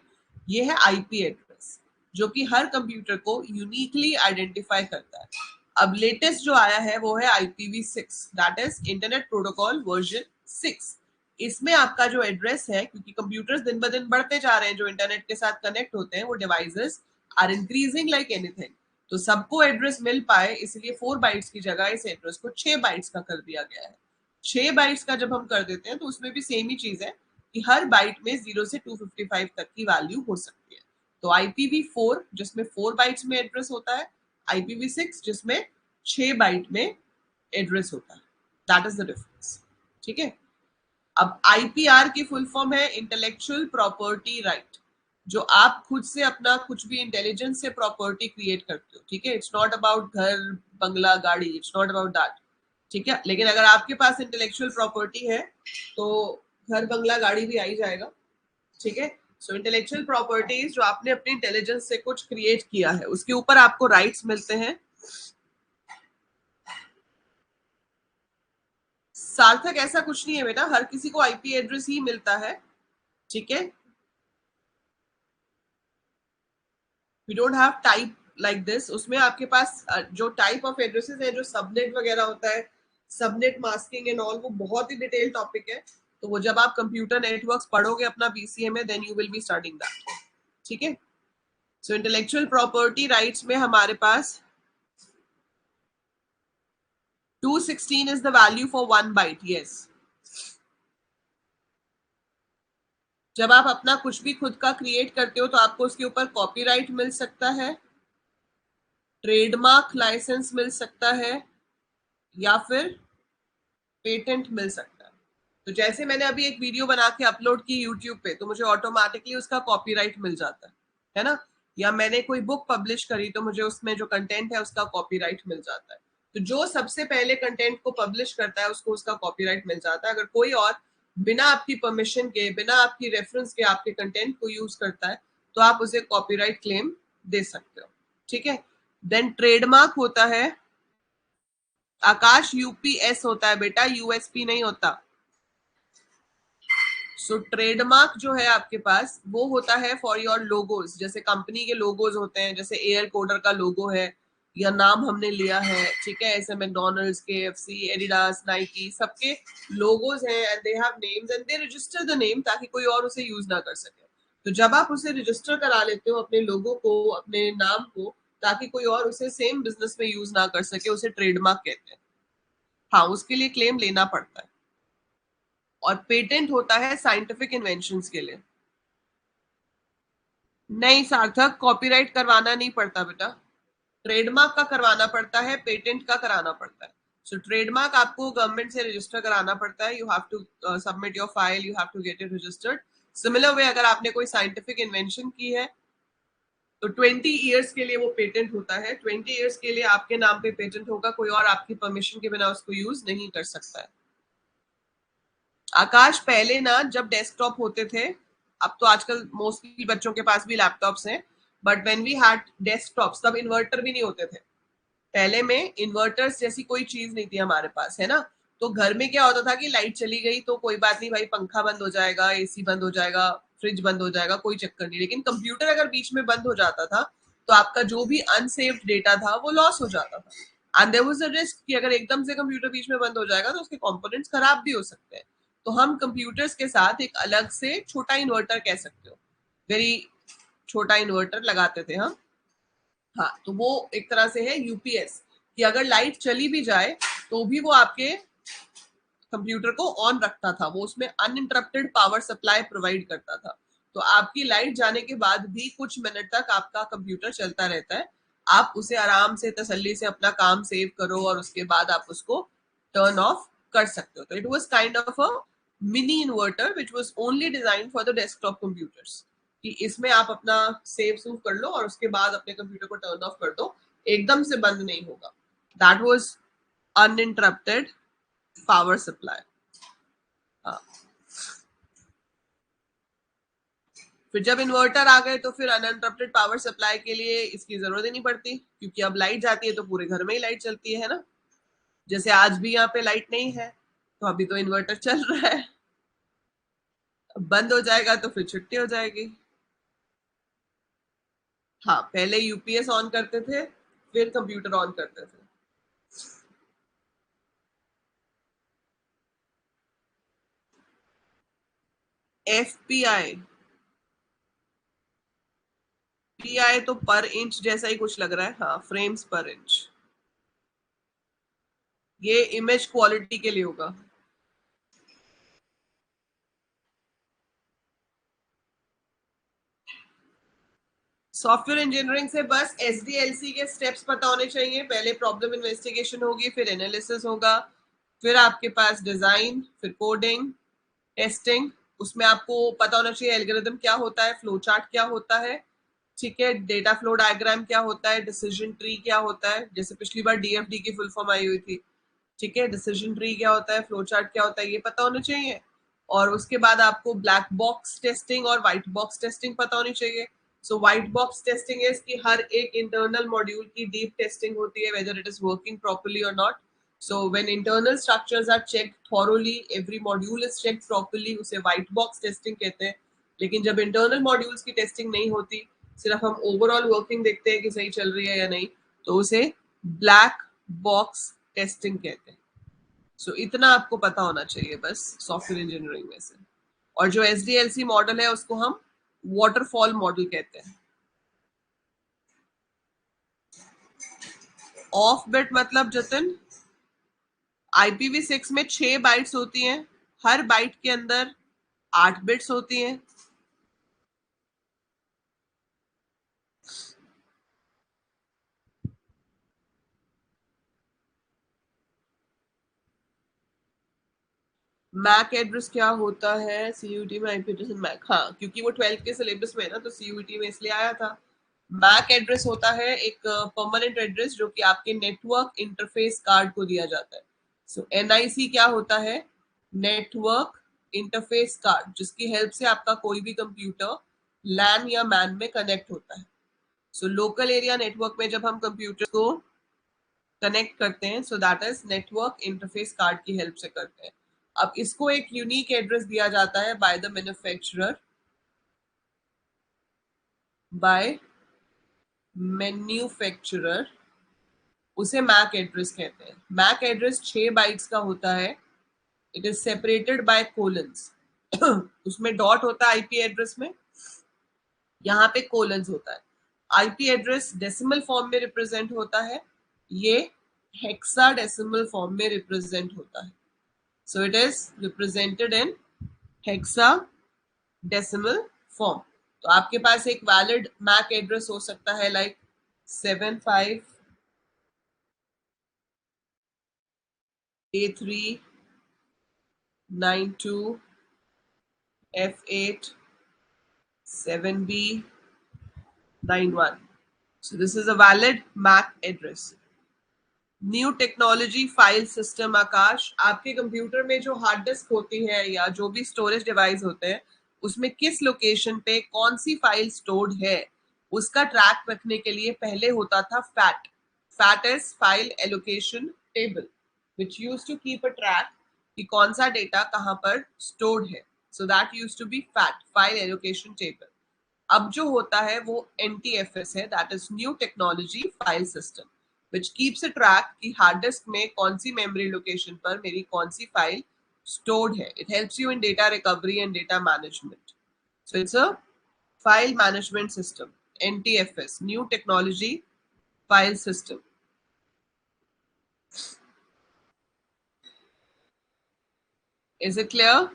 ये है IP एड्रेस. जो कि हर कंप्यूटर को यूनिकली आइडेंटिफाई करता है। अब लेटेस्ट जो आया है वो है IPv6, that is internet protocol version 6। इसमें आपका जो एड्रेस है, क्योंकि कंप्यूटर्स दिन ब दिन बढ़ते जा रहे हैं, जो इंटरनेट के साथ कनेक्ट होते हैं, वो devices are increasing like anything, तो सबको एड्रेस मिल पाए इसलिए 4 बाइट्स की जगह इस एड्रेस को 6 बाइट्स का कर दिया गया है। 6 बाइट्स का जब हम कर देते हैं तो उसमें भी सेम ही चीज है कि हर बाइट में 0 से 255 तक की वैल्यू हो सकती है। तो IPv4 जिसमें 4 बाइट्स में एड्रेस होता है, IPv6 जिसमें 6 बाइट में एड्रेस होता है, दैट इज द डिफरेंस। ठीक है। अब IPR की फुल फॉर्म है इंटेलेक्चुअल प्रॉपर्टी राइट, जो आप खुद से अपना कुछ भी इंटेलिजेंस से प्रॉपर्टी क्रिएट करते हो। ठीक है, इट्स नॉट अबाउट घर बंगला गाड़ी, इट्स नॉट अबाउट दैट। ठीक है, लेकिन अगर आपके पास इंटेलेक्चुअल प्रॉपर्टी है तो घर बंगला गाड़ी भी आ ही जाएगा। ठीक है, सो इंटेलेक्चुअल प्रॉपर्टीज जो आपने अपने इंटेलिजेंस से कुछ क्रिएट किया है उसके ऊपर आपको राइट्स मिलते हैं। सार्थक ऐसा कुछ नहीं है बेटा, हर किसी को IP एड्रेस ही मिलता है। ठीक है, we don't have type like this. उसमें आपके पास जो टाइप ऑफ एड्रेसेस है, जो सबनेट वगैरह होता है, सबनेट मास्किंग एंड ऑल, वो बहुत ही डिटेल टॉपिक है। तो वो जब आप कंप्यूटर नेटवर्क्स पढ़ोगे अपना BCA में, then you will be studying that. ठीक है, सो इंटेलेक्चुअल प्रॉपर्टी राइट्स में हमारे पास 216 is the value for 1 byte. Yes. जब आप अपना कुछ भी खुद का क्रिएट करते हो तो आपको उसके ऊपर कॉपीराइट मिल सकता है, ट्रेडमार्क लाइसेंस मिल सकता है, या फिर पेटेंट मिल सकता है। तो जैसे मैंने अभी एक वीडियो बना के अपलोड की यूट्यूब पे, तो मुझे ऑटोमेटिकली उसका कॉपीराइट मिल जाता है ना। या मैंने कोई बुक पब्लिश करी तो मुझे उसमें जो कंटेंट है उसका कॉपीराइट मिल जाता है। तो जो सबसे पहले कंटेंट को पब्लिश करता है उसको उसका कॉपीराइट मिल जाता है। अगर कोई और बिना आपकी परमिशन के, बिना आपकी रेफरेंस के आपके कंटेंट को यूज करता है तो आप उसे कॉपीराइट क्लेम दे सकते हो। ठीक है, देन ट्रेडमार्क होता है, आकाश UPS होता है बेटा, USP नहीं होता। सो ट्रेडमार्क जो है आपके पास वो होता है फॉर योर लोगोज, जैसे कंपनी के लोगोज होते हैं, जैसे एयर कोडर का लोगो है या नाम हमने लिया है। ठीक है, ऐसे मैकडोनल्ड्स, KFC, एडिडास, नाइकी, सबके लोगोज हैं and they have names and they register the name ताकि कोई और उसे यूज ना कर सके। तो जब आप उसे रजिस्टर करा लेते हो अपने लोगो को, अपने नाम को, ताकि कोई और उसे सेम बिजनेस में यूज ना कर सके, उसे ट्रेडमार्क कहते हैं। हाँ, उसके लिए क्लेम लेना पड़ता है। और पेटेंट होता है साइंटिफिक इन्वेंशंस के लिए। नहीं सार्थक, कॉपीराइट करवाना नहीं पड़ता बेटा, ट्रेडमार्क का करवाना पड़ता है, पेटेंट का कराना पड़ता है। सो ट्रेडमार्क आपको गवर्नमेंट से रजिस्टर कराना पड़ता है, you have to submit your file, you have to get it registered. Similar way अगर आपने कोई साइंटिफिक इन्वेंशन की है तो 20 ईयर्स के लिए वो पेटेंट होता है। 20 ईयर्स के लिए आपके नाम पे पेटेंट होगा, कोई और आपकी परमिशन के बिना उसको यूज नहीं कर सकता है। आकाश, पहले ना जब डेस्कटॉप होते थे, अब तो आजकल मोस्टली बच्चों के पास भी लैपटॉप्स हैं, but when we had desktops तब इन्वर्टर भी नहीं होते थे। पहले में इन्वर्टर्स जैसी कोई चीज नहीं थी हमारे पास, है ना। तो घर में क्या होता था कि लाइट चली गई तो कोई बात नहीं भाई, पंखा बंद हो जाएगा, AC बंद हो जाएगा, फ्रिज बंद हो जाएगा, कोई चक्कर नहीं। लेकिन कंप्यूटर अगर बीच में बंद हो जाता था तो आपका जो भी अनसेव्ड डेटा था वो लॉस हो जाता था। And there was a risk कि अगर एकदम से कंप्यूटर बीच में बंद हो जाएगा तो उसके कंपोनेंट्स खराब भी हो सकते हैं। तो हम कंप्यूटर्स के साथ एक अलग से छोटा इन्वर्टर कह सकते हो, वेरी छोटा इन्वर्टर लगाते थे हम। हाँ, तो वो एक तरह से है UPS, कि अगर लाइट चली भी जाए तो भी वो आपके कंप्यूटर को ऑन रखता था, वो उसमें अनइंटरप्टेड पावर सप्लाई प्रोवाइड करता था। तो आपकी लाइट जाने के बाद भी कुछ मिनट तक आपका कंप्यूटर चलता रहता है, आप उसे आराम से तसल्ली से अपना काम सेव करो और उसके बाद आप उसको टर्न ऑफ कर सकते हो। तो it was kind of a mini inverter which was only design for the desktop computers, कि इसमें आप अपना सेव सूव कर लो और उसके बाद अपने कंप्यूटर को टर्न ऑफ कर दो, एकदम से बंद नहीं होगा। That was uninterrupted power supply. हाँ, फिर जब इन्वर्टर आ गए तो फिर अनइंटरप्टेड पावर सप्लाई के लिए इसकी जरूरत ही नहीं पड़ती, क्योंकि अब लाइट जाती है तो पूरे घर में ही लाइट चलती है ना। जैसे आज भी यहाँ पे लाइट नहीं है तो अभी तो इन्वर्टर चल रहा है, अब बंद हो जाएगा तो फिर छुट्टी हो जाएगी। हाँ, पहले यूपीएस ऑन करते थे, फिर कंप्यूटर ऑन करते थे। एफपीआई, पीआई तो पर इंच जैसा ही कुछ लग रहा है। हाँ, फ्रेम्स पर इंच। ये इमेज क्वालिटी के लिए होगा। सॉफ्टवेयर इंजीनियरिंग से बस एसडीएलसी के स्टेप्स पता होने चाहिए। पहले प्रॉब्लम इन्वेस्टिगेशन होगी, फिर एनालिसिस होगा, फिर आपके पास डिजाइन, फिर कोडिंग, टेस्टिंग। उसमें आपको पता होना चाहिए एल्गोरिदम क्या होता है, फ्लो चार्ट क्या होता है, ठीक है, डेटा फ्लो डायग्राम क्या होता है, डिसीजन ट्री क्या होता है, जैसे पिछली बार डीएफडी की फुल फॉर्म आई हुई थी, ठीक है, डिसीजन ट्री क्या होता है, फ्लो चार्ट क्या होता है, ये पता होना चाहिए। और उसके बाद आपको ब्लैक बॉक्स टेस्टिंग और व्हाइट बॉक्स टेस्टिंग पता होनी चाहिए। सो व्हाइट बॉक्स टेस्टिंग इज कि हर एक इंटरनल मॉड्यूल की डीप टेस्टिंग होती है, whether it is working properly और not. So when internal structures are checked thoroughly, every module is checked properly, उसे white box testing कहते हैं। लेकिन जब internal modules की testing नहीं होती, सिर्फ हम overall working देखते हैं कि सही चल रही है या नहीं, तो उसे black box testing कहते हैं। So इतना आपको पता होना चाहिए बस सॉफ्टवेयर इंजीनियरिंग में से। और जो SDLC मॉडल है उसको हम वाटरफॉल मॉडल कहते हैं। ऑफ बिट मतलब जतिन, IPv6 में 6 बाइट्स होती हैं, हर बाइट के अंदर 8 बिट्स होती हैं। मैक एड्रेस क्या होता है सीयूटी में? आईपी एड्रेस मैक, हाँ, क्योंकि वो 12th के सिलेबस में है ना, तो सीयूटी में इसलिए आया था। मैक एड्रेस होता है एक परमानेंट एड्रेस जो कि आपके नेटवर्क इंटरफेस कार्ड को दिया जाता है। सो एनआईसी क्या होता है? नेटवर्क इंटरफेस कार्ड, जिसकी हेल्प से आपका कोई भी कंप्यूटर लैन या मैन में कनेक्ट होता है। सो लोकल एरिया नेटवर्क में जब हम कंप्यूटर को कनेक्ट करते हैं, so that is network interface card की हेल्प से करते हैं। अब इसको एक यूनिक एड्रेस दिया जाता है by the manufacturer, by manufacturer, उसे मैक एड्रेस कहते हैं। मैक एड्रेस 6 बाइट्स का होता है। It is separated by colons. उसमें डॉट होता है आईपी एड्रेस में, यहाँ पे कोलन्स होता है। आईपी एड्रेस डेसिमल फॉर्म में रिप्रेजेंट होता है, ये हेक्साडेसिमल फॉर्म में रिप्रेजेंट होता है। So it is represented in hexadecimal form. तो आपके पास एक वैलिड मैक एड्रेस हो सकता है like 75A392F8 7B91. So this is a valid MAC address. New technology file system. Akash, आपके कंप्यूटर में जो हार्ड डिस्क होती है या जो भी स्टोरेज डिवाइस होते हैं, उसमें किस लोकेशन पे कौन सी फाइल स्टोर्ड है, उसका ट्रैक रखने के लिए पहले होता था FAT. FAT is file allocation table, which use to keep a track कि कौन सा डेटा कहाँ पर स्टोर्ड है। So that use to be FAT, file allocation table. अब जो होता है वो NTFS है, that is new technology file system, which keeps a track कि हार्ड डिस्क में कौन सी मेमोरी लोकेशन पर मेरी कौन सी फाइल स्टोर्ड है। It helps you in data recovery and data management. So it's a file management system, NTFS, new technology file system. Is it clear?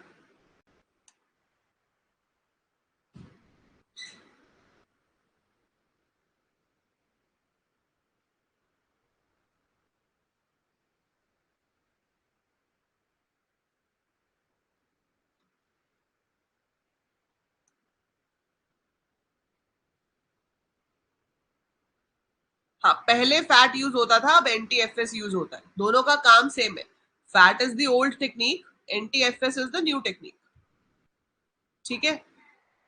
हाँ, पहले फैट यूज होता था, अब NTFS यूज होता है। दोनों का काम सेम है। Fat is the old technique, NTFS is the new technique. ठीक है।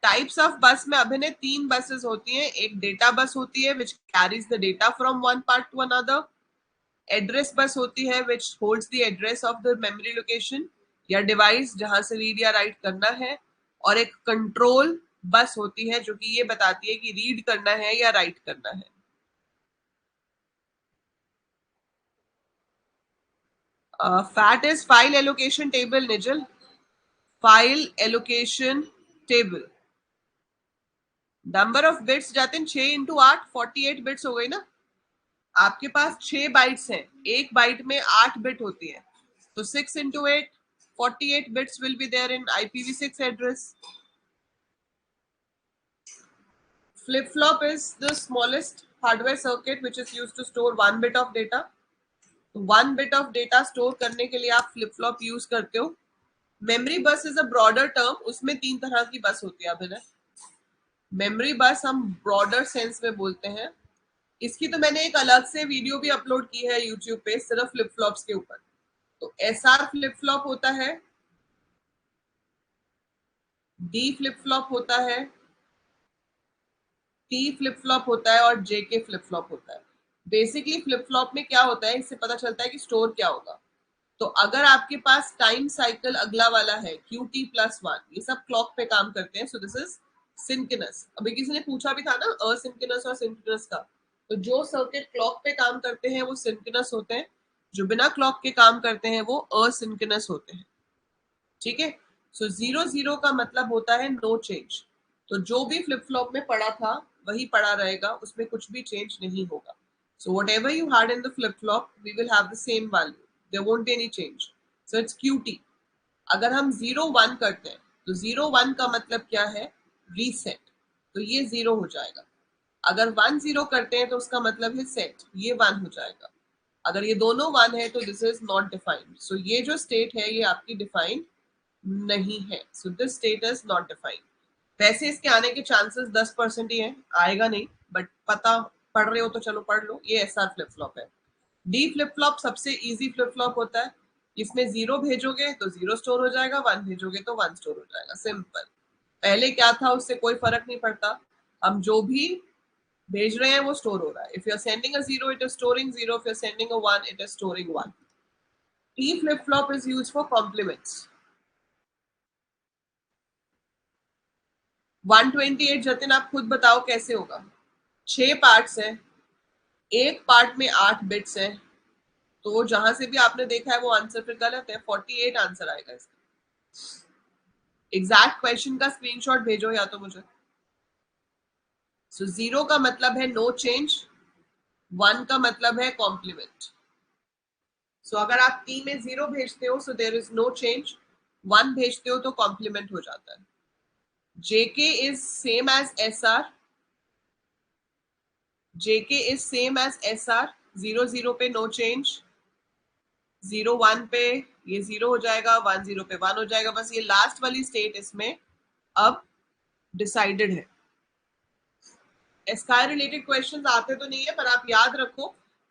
टाइप्स ऑफ बस में अभिनय 3 बसेस होती हैं। एक डेटा बस होती है which carries the data from one part two another. Address bus होती है विच holds the address of the memory location या डिवाइस जहां से रीड या राइट करना है। और एक कंट्रोल बस होती है जो कि ये बताती है कि रीड करना है या राइट करना है। Fat is file allocation table Nissl, file allocation table. Number of bits जाते 6 इंटू 8, 48 बिट्स हो गई ना। आपके पास 6 बाइट्स हैं, एक बाइट में 8 बिट होती है, तो 6 into 8, 48 bits will be there in IPv6 address. Flip flop is the smallest hardware circuit which is used to store 1 bit of data. 1 bit of data store करने के लिए आप flip flop यूज करते हो। Memory बस is a broader term, उसमें 3 तरह की बस होती है अभिनय। मेमोरी बस हम ब्रॉडर सेंस में बोलते हैं। इसकी तो मैंने एक अलग से वीडियो भी अपलोड की है यूट्यूब पे सिर्फ फ्लिप फ्लॉप्स के ऊपर। तो SR फ्लिप फ्लॉप होता है, D फ्लिप फ्लॉप होता है, T फ्लिप फ्लॉप होता है और JK फ्लिप फ्लॉप होता है। बेसिकली फ्लिप फ्लॉप में क्या होता है, इससे पता चलता है कि स्टोर क्या होगा। तो अगर आपके पास टाइम साइकिल अगला वाला है QT+1, ये सब क्लॉक पे काम करते हैं, सो दिस इज सिंक्रोनस। अभी किसी ने पूछा भी था ना असिंक्रोनस और सिंक्रोनस का, तो जो सर्किट क्लॉक पे काम करते हैं वो सिंक्रोनस होते हैं, जो बिना क्लॉक के काम करते हैं वो असिंक्रोनस होते हैं। ठीक है, सो 0 0 का मतलब होता है नो चेंज। तो जो भी फ्लिप फ्लॉप में पड़ा था वही पड़ा रहेगा, उसमें कुछ भी चेंज नहीं होगा। So whatever you had in the flip flop we will have the same value, there won't be any change. So it's QT। अगर हम 0 1 करते हैं तो 0 1 का मतलब क्या है, रीसेट, तो ये 0 हो जाएगा। अगर 1 0 करते हैं तो उसका मतलब है सेट, ये 1 हो जाएगा। अगर ये दोनों 1 है तो दिस इज नॉट डिफाइंड। सो ये जो स्टेट है ये आपकी डिफाइंड नहीं है, so this state is not defined. वैसे इसके आने के चांसेस 10% ही है, आएगा नहीं, बट पता पढ़ रहे हो तो चलो पढ़ लो, ये SR फ्लिप फ्लॉप है। D फ्लिप फ्लॉप सबसे इजी फ्लिप फ्लॉप होता है, इसमें 0 भेजोगे तो 0 स्टोर हो जाएगा, 1 भेजोगे तो 1 स्टोर हो जाएगा, सिंपल। पहले क्या था उससे कोई फर्क नहीं पड़ता, हम जो भी भेज रहे हैं वो स्टोर हो रहा है। If you are sending a 0 it is storing 0, if you are sending a 1 it is storing 1। T flip flop is used for complements. 128 Jatin आप खुद बताओ कैसे होगा। 6 पार्ट्स हैं, एक पार्ट में 8 बिट्स हैं, तो जहां से भी आपने देखा है वो आंसर फिर गलत है, 48 आंसर आएगा इसका। एग्जैक्ट क्वेश्चन का स्क्रीनशॉट भेजो या तो मुझे। सो 0 का मतलब है नो चेंज, 1 का मतलब है कॉम्प्लीमेंट। सो अगर आप टी में 0 भेजते हो so there is no change, 1 भेजते हो तो कॉम्प्लीमेंट हो जाता है। JK is same as SR, JK is same as SR। 0 0 पे नो चेंज, 0 1 पे ये 0 हो जाएगा, 1 0 पे 1 हो जाएगा, बस ये लास्ट वाली स्टेट इसमें अब डिसाइडेड है। एस्काई रिलेटेड क्वेश्चंस आते तो नहीं है, पर आप याद रखो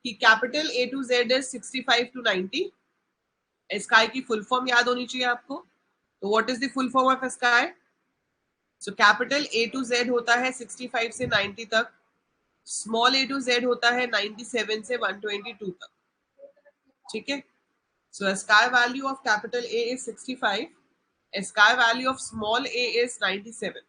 कि capital A to Z is 65 to 90। ASCII की फुल फॉर्म याद होनी चाहिए आपको। तो what is the full form of ASCII? So capital A to Z होता है 65 से 90 तक, स्मॉल A to Z होता है 97 से 122 तक। ठीक है, so ASCII value of capital A is 65, ASCII value of small a is 97।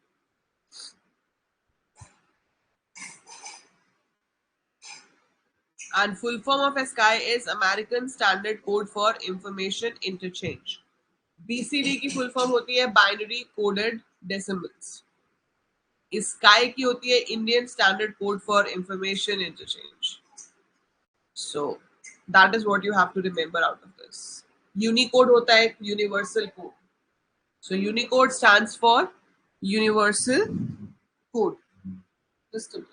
And full form of ASCII is American Standard Code for Information Interchange। BCD की फुल फॉर्म होती है binary coded decimals. ASCII की होती है Indian standard code for information interchange. So that is what you have to remember out of this. Unicode होता है universal code. सो unicode stands for universal code system.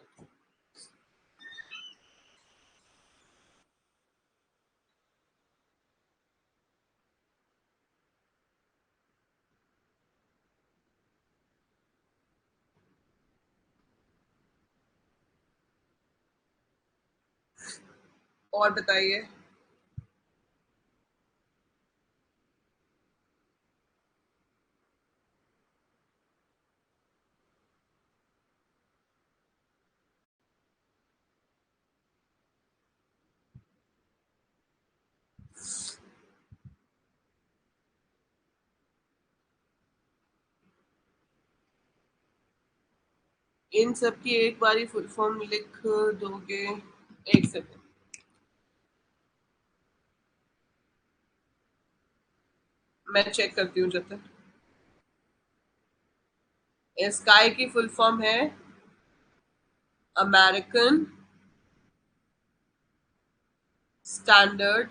और बताइए। इन सब की एक बारी फुल फॉर्म लिख दोगे? एक सेकंड, मैं चेक करती हूँ जब तक। स्काई की फुल फॉर्म है American standard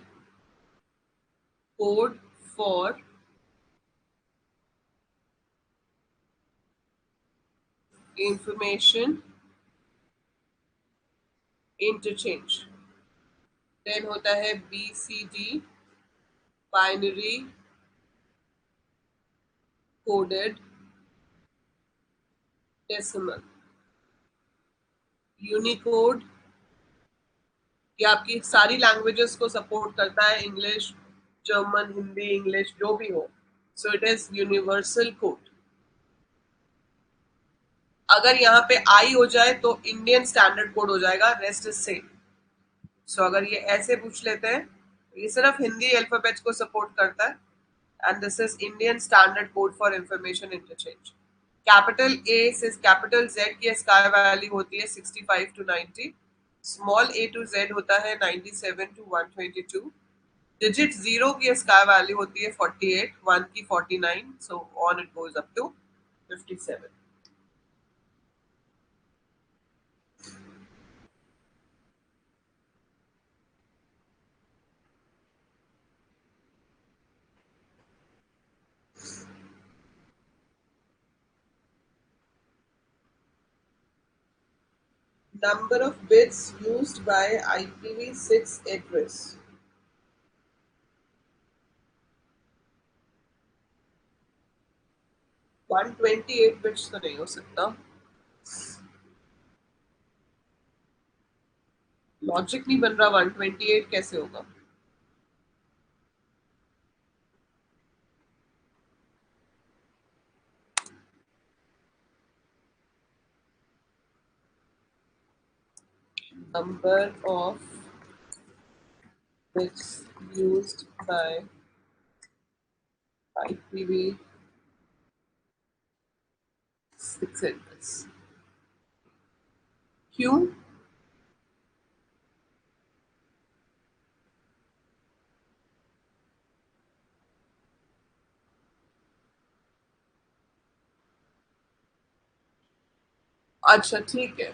code for information interchange. Then होता है BCD, binary coded decimal. Unicode, ये आपकी सारी लैंग्वेजेस को सपोर्ट करता है, इंग्लिश, जर्मन, हिंदी, इंग्लिश जो भी हो। सो इट इज यूनिवर्सल कोड। अगर यहाँ पे आई हो जाए तो इंडियन स्टैंडर्ड कोड हो जाएगा, रेस्ट इज सेम। सो अगर ये ऐसे पूछ लेते हैं, ये सिर्फ हिंदी अल्फाबेट्स को सपोर्ट करता है, and this is Indian standard code for information interchange. Capital A से कैपिटल जेड की स्काई वैल्यू होती है 65 to 90। Small A to Z होता है 97 to 122। डिजिट जीरो की स्काई वैल्यू होती है 48, वन की 49, so on it goes up to 57। Number of bits used by IPv6 address. 128 bits तो नहीं हो सकता, लॉजिक नहीं बन रहा, 128 कैसे होगा? Number of bits used by IPv6 address. क्यों? अच्छा ठीक है।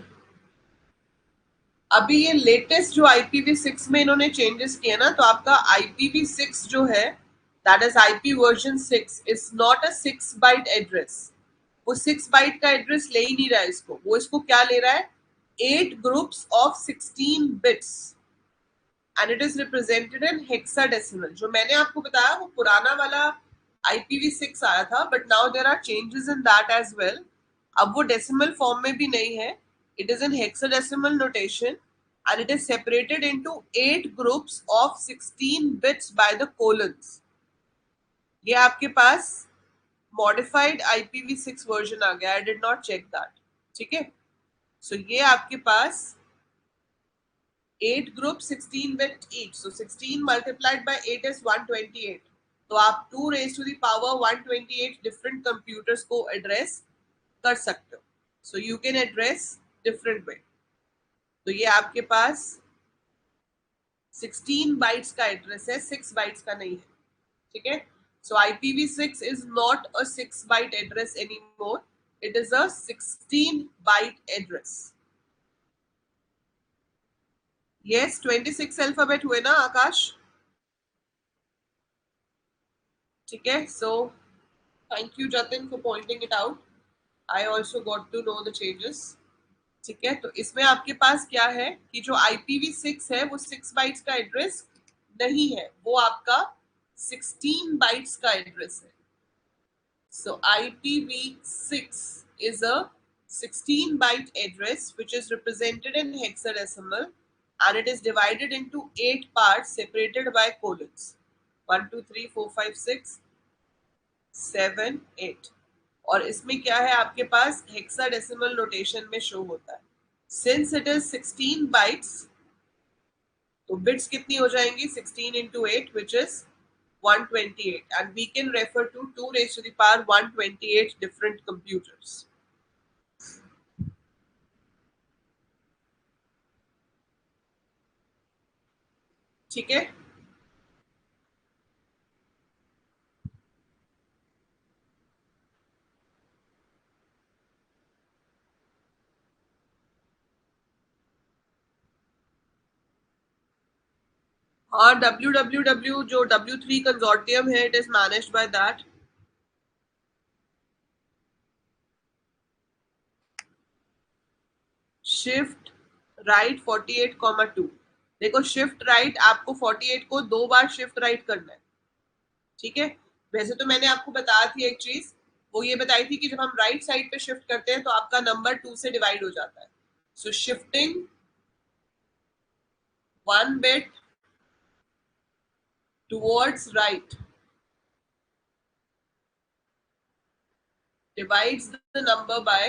अभी ये लेटेस्ट जो IPv6 में इन्होंने चेंजेस किए ना, तो आपका IPv6 जो है, that is IP version 6, is not a 6 byte address. वो 6 बाइट का एड्रेस ले ही नहीं रहा है इसको, वो इसको क्या ले रहा है? 8 groups of 16 bits, and it is represented in hexadecimal. जो मैंने आपको बताया वो पुराना वाला IPv6 आया था, but now there are changes in that as well. अब वो डेसिमल फॉर्म में भी नहीं है, it is in hexadecimal notation, and it is separated into 8 groups of 16 bits by the colons. ये आपके पास मॉडिफाइड IPv6 वर्जन आ गया, I did not check that. ठीक है, सो ये आपके पास 8 group 16 bit each, so 16 multiplied by 8 is 128। तो आप 2 raise to the power 128 different computers को एड्रेस कर सकते हो। So you can address different way. तो ये आपके पास 16 बाइट्स का एड्रेस है, 6 बाइट्स का नहीं है। ठीक है, so IPv6 is not a 6 byte address anymore, it is a 16 byte address. Yes, 26 alphabet हुए ना आकाश? ठीक है, so thank you Jatin for pointing it out. I also got to know the changes. ठीक है, तो इसमें आपके पास क्या है कि जो IPv6 है वो 6 बाइट्स का एड्रेस नहीं है, वो आपका 16 बाइट्स का एड्रेस है। So IPv6 is a 16-byte address which is represented in hexadecimal, and it is divided into 8 parts separated by colons. 1, 2, 3, 4, 5, 6, 7, 8। और इसमें क्या है आपके पास हेक्साडेसिमल नोटेशन में शो होता है। सिंस इट इज 16 बाइट्स, तो बिट्स कितनी हो जाएंगी? 16 into 8 which is 128, and we can refer to 2 raised to the power 128 different computers. ठीक है। और WWW जो W3 कंसोर्टियम है, it is managed by that shift right 48,2। देखो शिफ्ट राइट आपको 48 को 2 बार शिफ्ट राइट करना है, ठीक है। वैसे तो मैंने आपको बताया थी एक चीज, वो ये बताई थी कि जब हम राइट साइड पे शिफ्ट करते हैं तो आपका नंबर 2 से डिवाइड हो जाता है। So shifting 1 bit towards right divides the number by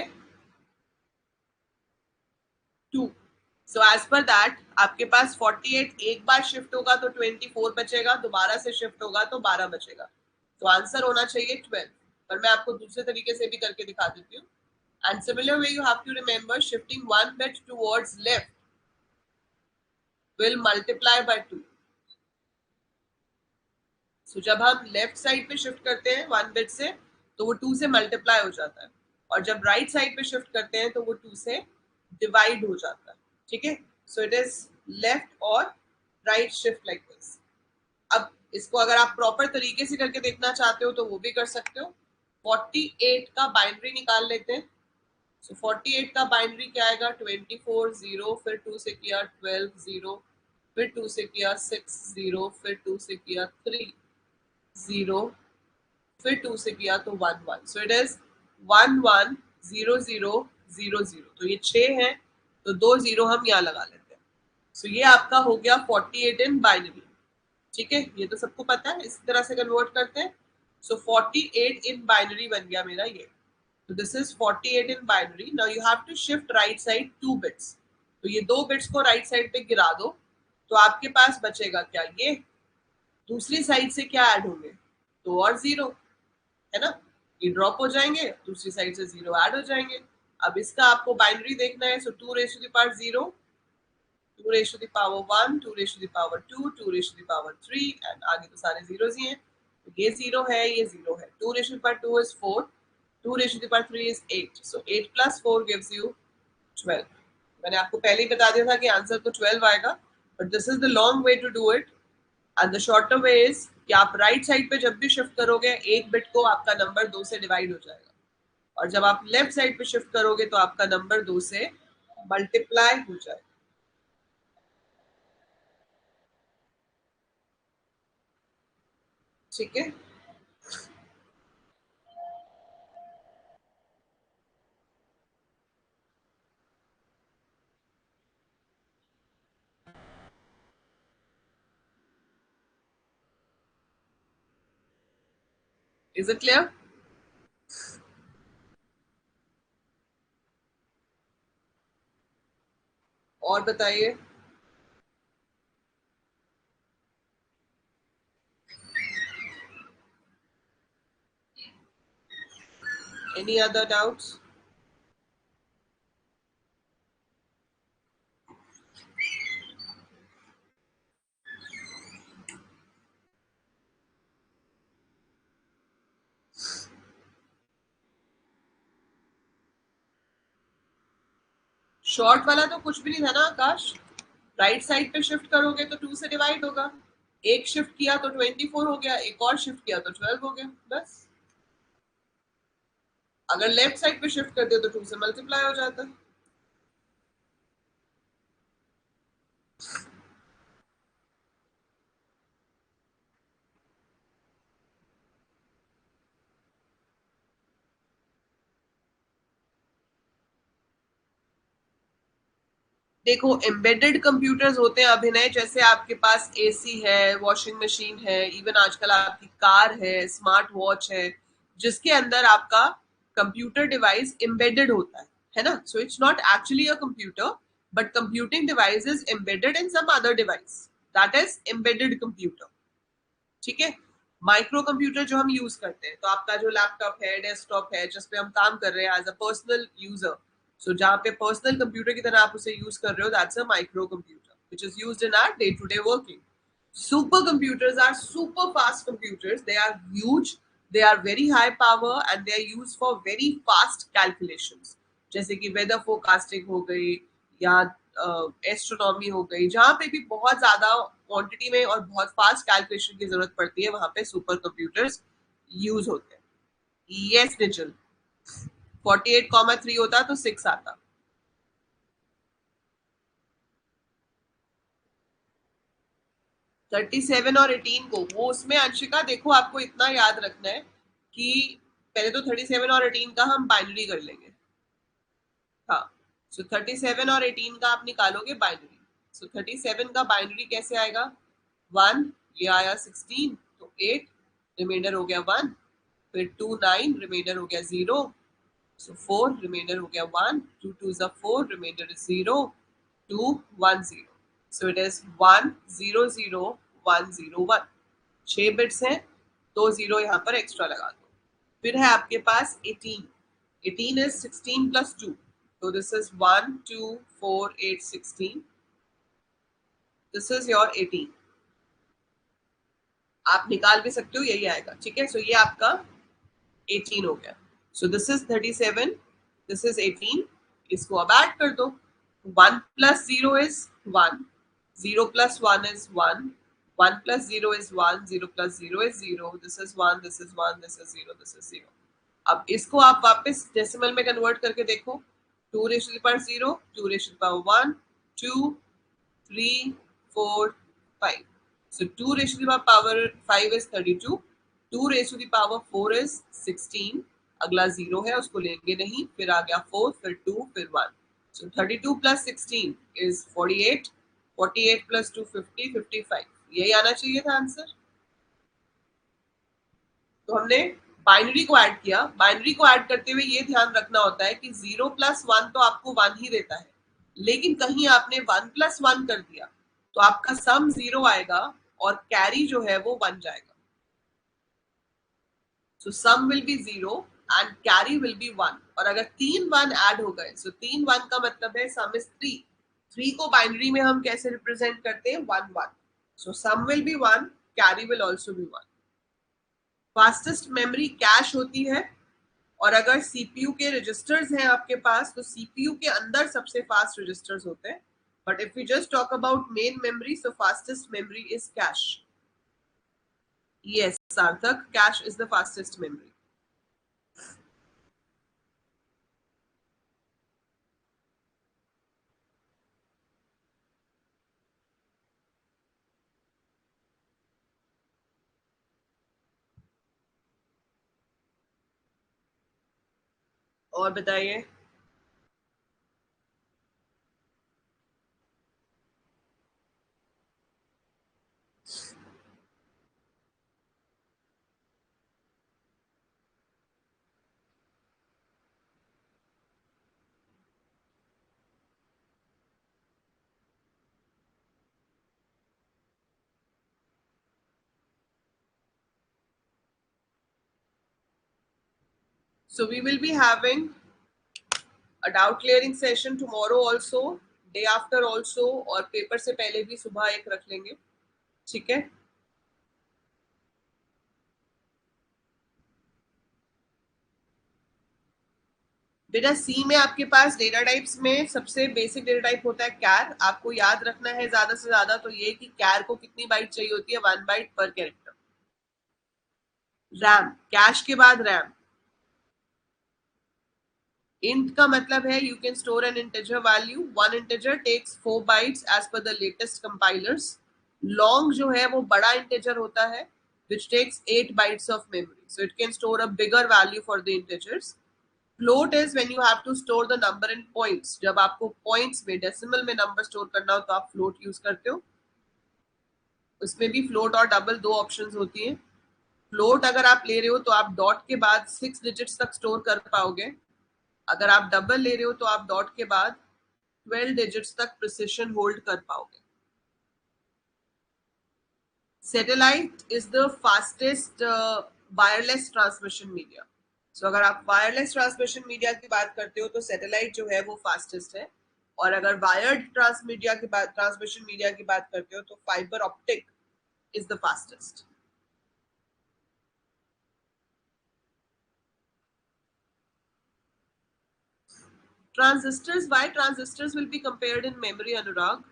2। So as per that आपके पास 48 एक बार शिफ्ट होगा तो 24 बचेगा, दोबारा से शिफ्ट होगा तो 12 बचेगा। तो आंसर होना चाहिए 12। पर मैं आपको दूसरे तरीके से भी करके दिखा देती हूँ। And similar way you have to remember shifting 1 bit towards left will multiply by 2। So जब हम लेफ्ट साइड पे शिफ्ट करते हैं 1 bit से तो वो 2 से मल्टीप्लाई हो जाता है, और जब राइट साइड पे शिफ्ट करते हैं तो वो 2 से डिवाइड हो जाता है, ठीक है। सो इट इज लेफ्ट और राइट शिफ्ट लाइक दिस। अब इसको अगर आप प्रॉपर तरीके से करके देखना चाहते हो तो वो भी कर सकते हो। 48 का बाइनरी निकाल लेते हैं। सो 48 का बाइनरी क्या आएगा, 24 0, फिर 2 से किया 12 0, फिर 2 से किया 6 0, फिर 2 से किया 3 0, फिर 2 से किया तो 1 1। सो इट इज 1 1 0 0 0 0। तो ये 6 है तो 2 0 हम यहाँ लगा लेते हैं। सो ये आपका हो गया 48 इन बाइनरी, ठीक है। ये तो सबको पता है, इस तरह से कन्वर्ट करते हैं। सो 48 इन बाइनरी बन गया मेरा ये। तो this is 48 in binary. Now you have to shift right side 2 bits। तो ये 2 bits को राइट साइड पे गिरा दो, तो आपके पास बचेगा क्या, ये दूसरी साइड से क्या ऐड होंगे, 2 और 0, है ना। ये ड्रॉप हो जाएंगे, दूसरी साइड से 0 ऐड हो जाएंगे। अब इसका आपको बाइनरी देखना है। सो 2 raised to the power 0, 2 raised to the power 1, 2 raised to the power 2, 2 raised to the power 3, and आगे तो सारे जीरोस ही हैं। तो ये 0 है, ये 0 है। 2 raised to the power 2 is 4, 2 raised to the power 3 is 8। So 8 plus 4 gives you 12। मैंने आपको पहले ही बता दिया था कि आंसर तो 12 आएगा, but this is the long way to do it. And the shorter way is कि आप राइट साइड पे जब भी शिफ्ट करोगे एक बिट को आपका नंबर 2 से डिवाइड हो जाएगा, और जब आप लेफ्ट साइड पे शिफ्ट करोगे तो आपका नंबर 2 से मल्टीप्लाई हो जाएगा, ठीक है। Is it clear? और बताइए। Any other doubts? शॉर्ट वाला तो कुछ भी नहीं था ना आकाश। राइट साइड पे शिफ्ट करोगे तो 2 से डिवाइड होगा, एक शिफ्ट किया तो 24 हो गया, एक और शिफ्ट किया तो 12 हो गया, बस। अगर लेफ्ट साइड पे शिफ्ट करते हो तो 2 से मल्टीप्लाई हो जाता है। देखो एम्बेडेड कंप्यूटर्स होते हैं अभिनय, जैसे आपके पास एसी है, वॉशिंग मशीन है, इवन आजकल आपकी कार है, स्मार्ट वॉच है, जिसके अंदर आपका कंप्यूटर डिवाइस एम्बेडेड होता है ना। So it's not actually a computer, but computing device is embedded in some other device, that is embedded computer, ठीक है। माइक्रो कंप्यूटर जो हम यूज करते हैं, तो आपका जो लैपटॉप है, डेस्कटॉप है, जिसपे हम काम कर रहे हैं एज अ पर्सनल यूजर, सो जहाँ पे पर्सनल कंप्यूटर की तरह आप उसे यूज कर रहे हो, that's a micro computer which is used in our day to day working. Supercomputers are super fast computers. They are huge, they are very high power and they are used for very fast calculations. जैसे कि weather forecasting हो गई या astronomy हो गई, जहाँ पे भी बहुत ज्यादा क्वांटिटी में और बहुत फास्ट कैलकुलेशन की जरूरत पड़ती है, वहां पे सुपर कंप्यूटर्स यूज होते हैं। यस निचल, 48,3 होता तो 6 आता। 37 और 18 को वो उसमें अंशिका देखो, आपको इतना याद रखना है कि पहले तो 37 और 18 का हम बाइनरी कर लेंगे। हाँ, सो 37 और 18 का आप निकालोगे बाइनरी। सो 37 का बाइनरी कैसे आएगा? 1, ये आया 16 तो 8, रिमाइंडर हो गया 1, फिर 2 9, रिमाइंडर हो गया 0, सो 4, रिमाइंडर हो गया 1, 2 2 is 4, reminder is 0, 2 1 0, so it is 1 0 0 1 0 1। 6 bits हैं, 2 0 यहाँ पर एक्स्ट्रा लगा दो। फिर है आपके पास 18, 18 is 16 plus 2, so this is 1 2 4 8 16, this is your 18। आप निकाल भी सकते हो, यही आएगा, ठीक है। सो ये आपका 18 हो गया। So this is 37, this is 18, इसको अब ऐड कर दो। 1 plus 0 is 1, 0 plus 1 is 1, 1 plus 0 is 1, 0 plus 0 is 0, this is 1, this is 1, this is 0, this is 0। अब इसको आप वापस डेसिमल में कन्वर्ट करके देखो। 2 raise to the power 0, 2 raise to the power 1, 2 3 4 5। So 2 raised to the power 5 is 32, 2 raised to the power 4 is 16, अगला 0 है उसको लेंगे नहीं, फिर आ गया 4, फिर 2, फिर 1। So 32 plus 16 is 48, 48 plus 2 50, 55। यही आना चाहिए था आंसर। तो हमने बाइनरी को ऐड किया। बाइनरी को ऐड करते हुए ये ध्यान रखना होता है कि 0 प्लस 1 तो आपको 1 ही देता है, लेकिन कहीं आपने 1 प्लस 1 कर दिया तो आपका सम 0 आएगा और कैरी जो है वो 1 जाएगा। So sum will be 0 and carry will be 1। और अगर 3 1 ऐड हो गए, सो 3 1 का मतलब है सम इज 3। 3 को बाइनरी में हम कैसे रिप्रेजेंट करते हैं? 1 1। So sum will be 1, carry will also be 1। Fastest memory cache होती है, और अगर सीपीयू के रजिस्टर्स हैं आपके पास तो सीपीयू के अंदर सबसे फास्ट रजिस्टर्स होते हैं। But if you just talk about main memory, so fastest memory is cache. Yes Sarthak, cache is the fastest memory. और बताइए। So we will be having a doubt clearing session tomorrow also, day after also, और paper से पहले भी सुबह एक रख लेंगे, ठीक है। बेटा सी में आपके पास डेटा टाइप्स में सबसे बेसिक डेटा टाइप होता है कैर। आपको याद रखना है ज्यादा से ज्यादा तो ये कि कैर को कितनी बाइट चाहिए होती है? 1 बाइट पर कैरेक्टर। रैम, कैश के बाद रैम। इंट का मतलब है you can store an integer value, one integer takes 4 bytes as per the latest compilers. Long जो है वो बड़ा इंटीजर होता है which takes 8 bytes of memory, so it can store a bigger value for the integers. Float is when you have to store the number in points, जब आपको points में decimal में नंबर स्टोर करना हो तो आप float यूज करते हो। उसमें भी float और double दो ऑप्शंस होती हैं। फ्लोट अगर आप ले रहे हो तो आप डॉट के बाद 6 डिजिट्स तक स्टोर कर पाओगे। अगर आप डबल ले रहे हो तो आप डॉट के बाद 12 डिजिट्स तक प्रिसिशन होल्ड कर पाओगे। Satellite is the fastest wireless transmission media. So अगर आप वायरलेस ट्रांसमिशन मीडिया की बात करते हो तो सैटेलाइट जो है वो फास्टेस्ट है, और अगर वायर्ड ट्रांसमिशन मीडिया की बात करते हो तो fibre optic is the fastest. Transistors, why transistors will be compared in memory, Anurag?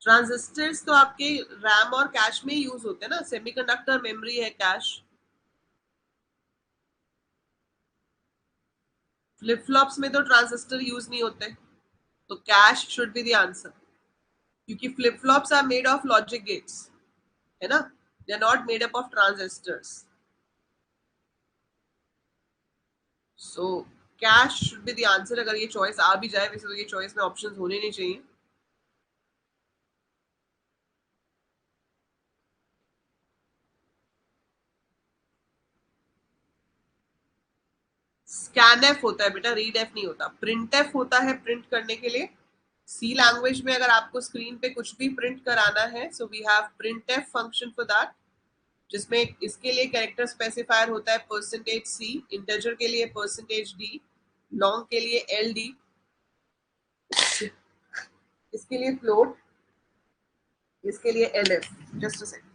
Transistors तो आपके रैम और कैश में यूज होते हैं ना, सेमीकंडक्टर मेमोरी है कैश. फ्लिप फ्लॉप्स में तो ट्रांजिस्टर यूज नहीं होते, तो cache should be the answer, क्योंकि flip flops are made of logic gates, है ना, they are not made up of transistors. So cache should be the answer. अगर ये चॉइस आ भी जाए, वैसे तो ये चॉइस में ऑप्शंस होने नहीं चाहिए. स्कैन एफ होता है बेटा, रीड एफ नहीं होता. प्रिंट एफ होता है प्रिंट करने के लिए. सी लैंग्वेज में अगर आपको स्क्रीन पे कुछ भी प्रिंट कराना है, so we have printf function for that, जिसमें इसके लिए कैरेक्टर स्पेसिफायर होता है परसेंटेज सी, इंटीजर के लिए परसेंटेज डी, लॉन्ग के लिए एल डी, इसके लिए फ्लोट, इसके लिए L F. Just a second.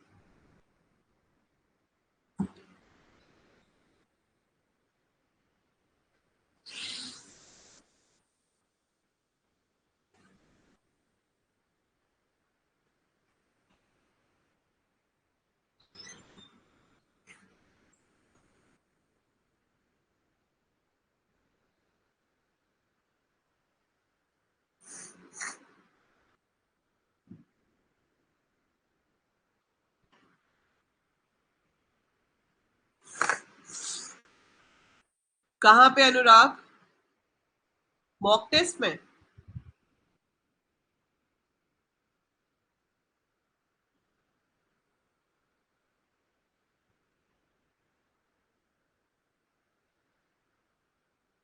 कहां पे अनुराग? मॉक टेस्ट में?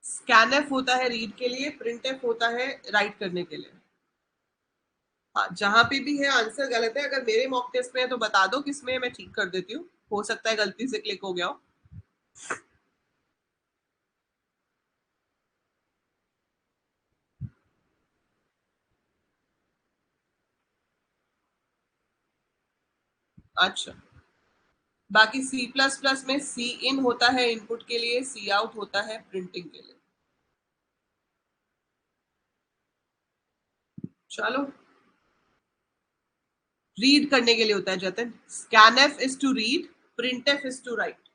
स्कैन एफ होता है रीड के लिए, प्रिंट एफ होता है राइट करने के लिए. हाँ, जहां पे भी है आंसर गलत है. अगर मेरे मॉक टेस्ट में है तो बता दो किसमें, मैं ठीक कर देती हूँ. हो सकता है गलती से क्लिक हो गया हो. अच्छा, बाकी सी प्लस प्लस में सी इन होता है इनपुट के लिए, सी आउट होता है प्रिंटिंग के लिए. चलो, रीड करने के लिए होता है Jatin. Scanf is to read, printf is to write.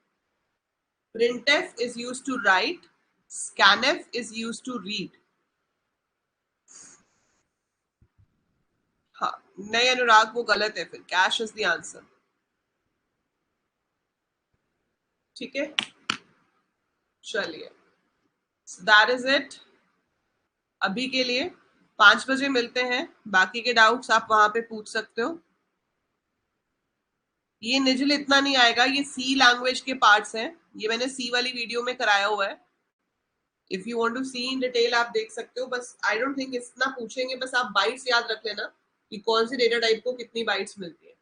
Printf is use to write, scanf is use to read. हाँ, नहीं अनुराग, वो गलत है, फिर कैश इज द आंसर. ठीक है, चलिए, दैट इज इट अभी के लिए. 5 बजे मिलते हैं. बाकी के डाउट्स आप वहां पे पूछ सकते हो. ये निजिल इतना नहीं आएगा, ये सी लैंग्वेज के पार्ट्स हैं. ये मैंने सी वाली वीडियो में कराया हुआ है. If you want to see in detail आप देख सकते हो. बस आई डोंट थिंक इतना पूछेंगे. बस आप बाइट्स याद रख लेना कि कौन सी डेटा टाइप को कितनी बाइट्स मिलती है.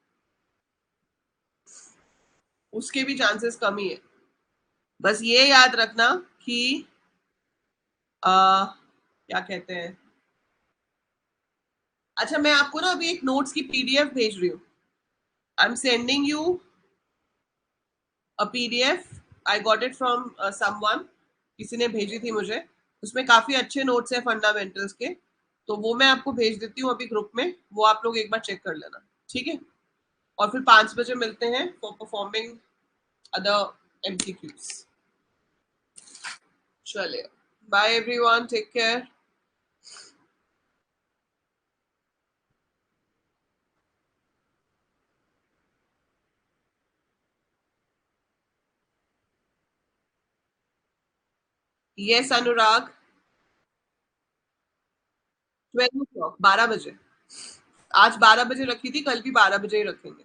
उसके भी चांसेस कम ही है. बस ये याद रखना कि क्या कहते हैं. अच्छा, मैं आपको ना अभी एक नोट्स की पीडीएफ भेज रही हूँ. I am sending you a PDF. I got it from someone. किसी ने भेजी थी मुझे. उसमें काफी अच्छे नोट्स हैं फंडामेंटल्स के. तो वो मैं आपको भेज देती हूँ अभी ग्रुप में. वो आप लोग एक बार चेक कर लेना, ठीक है. और फिर 5 बजे मिलते हैं फॉर परफॉर्मिंग अदर एमसीक्यूज. चलिए, bye everyone, take care. Yes Anurag, 12 o'clock, 12 बजे. आज 12 बजे रखी थी, कल भी 12 बजे ही रखेंगे.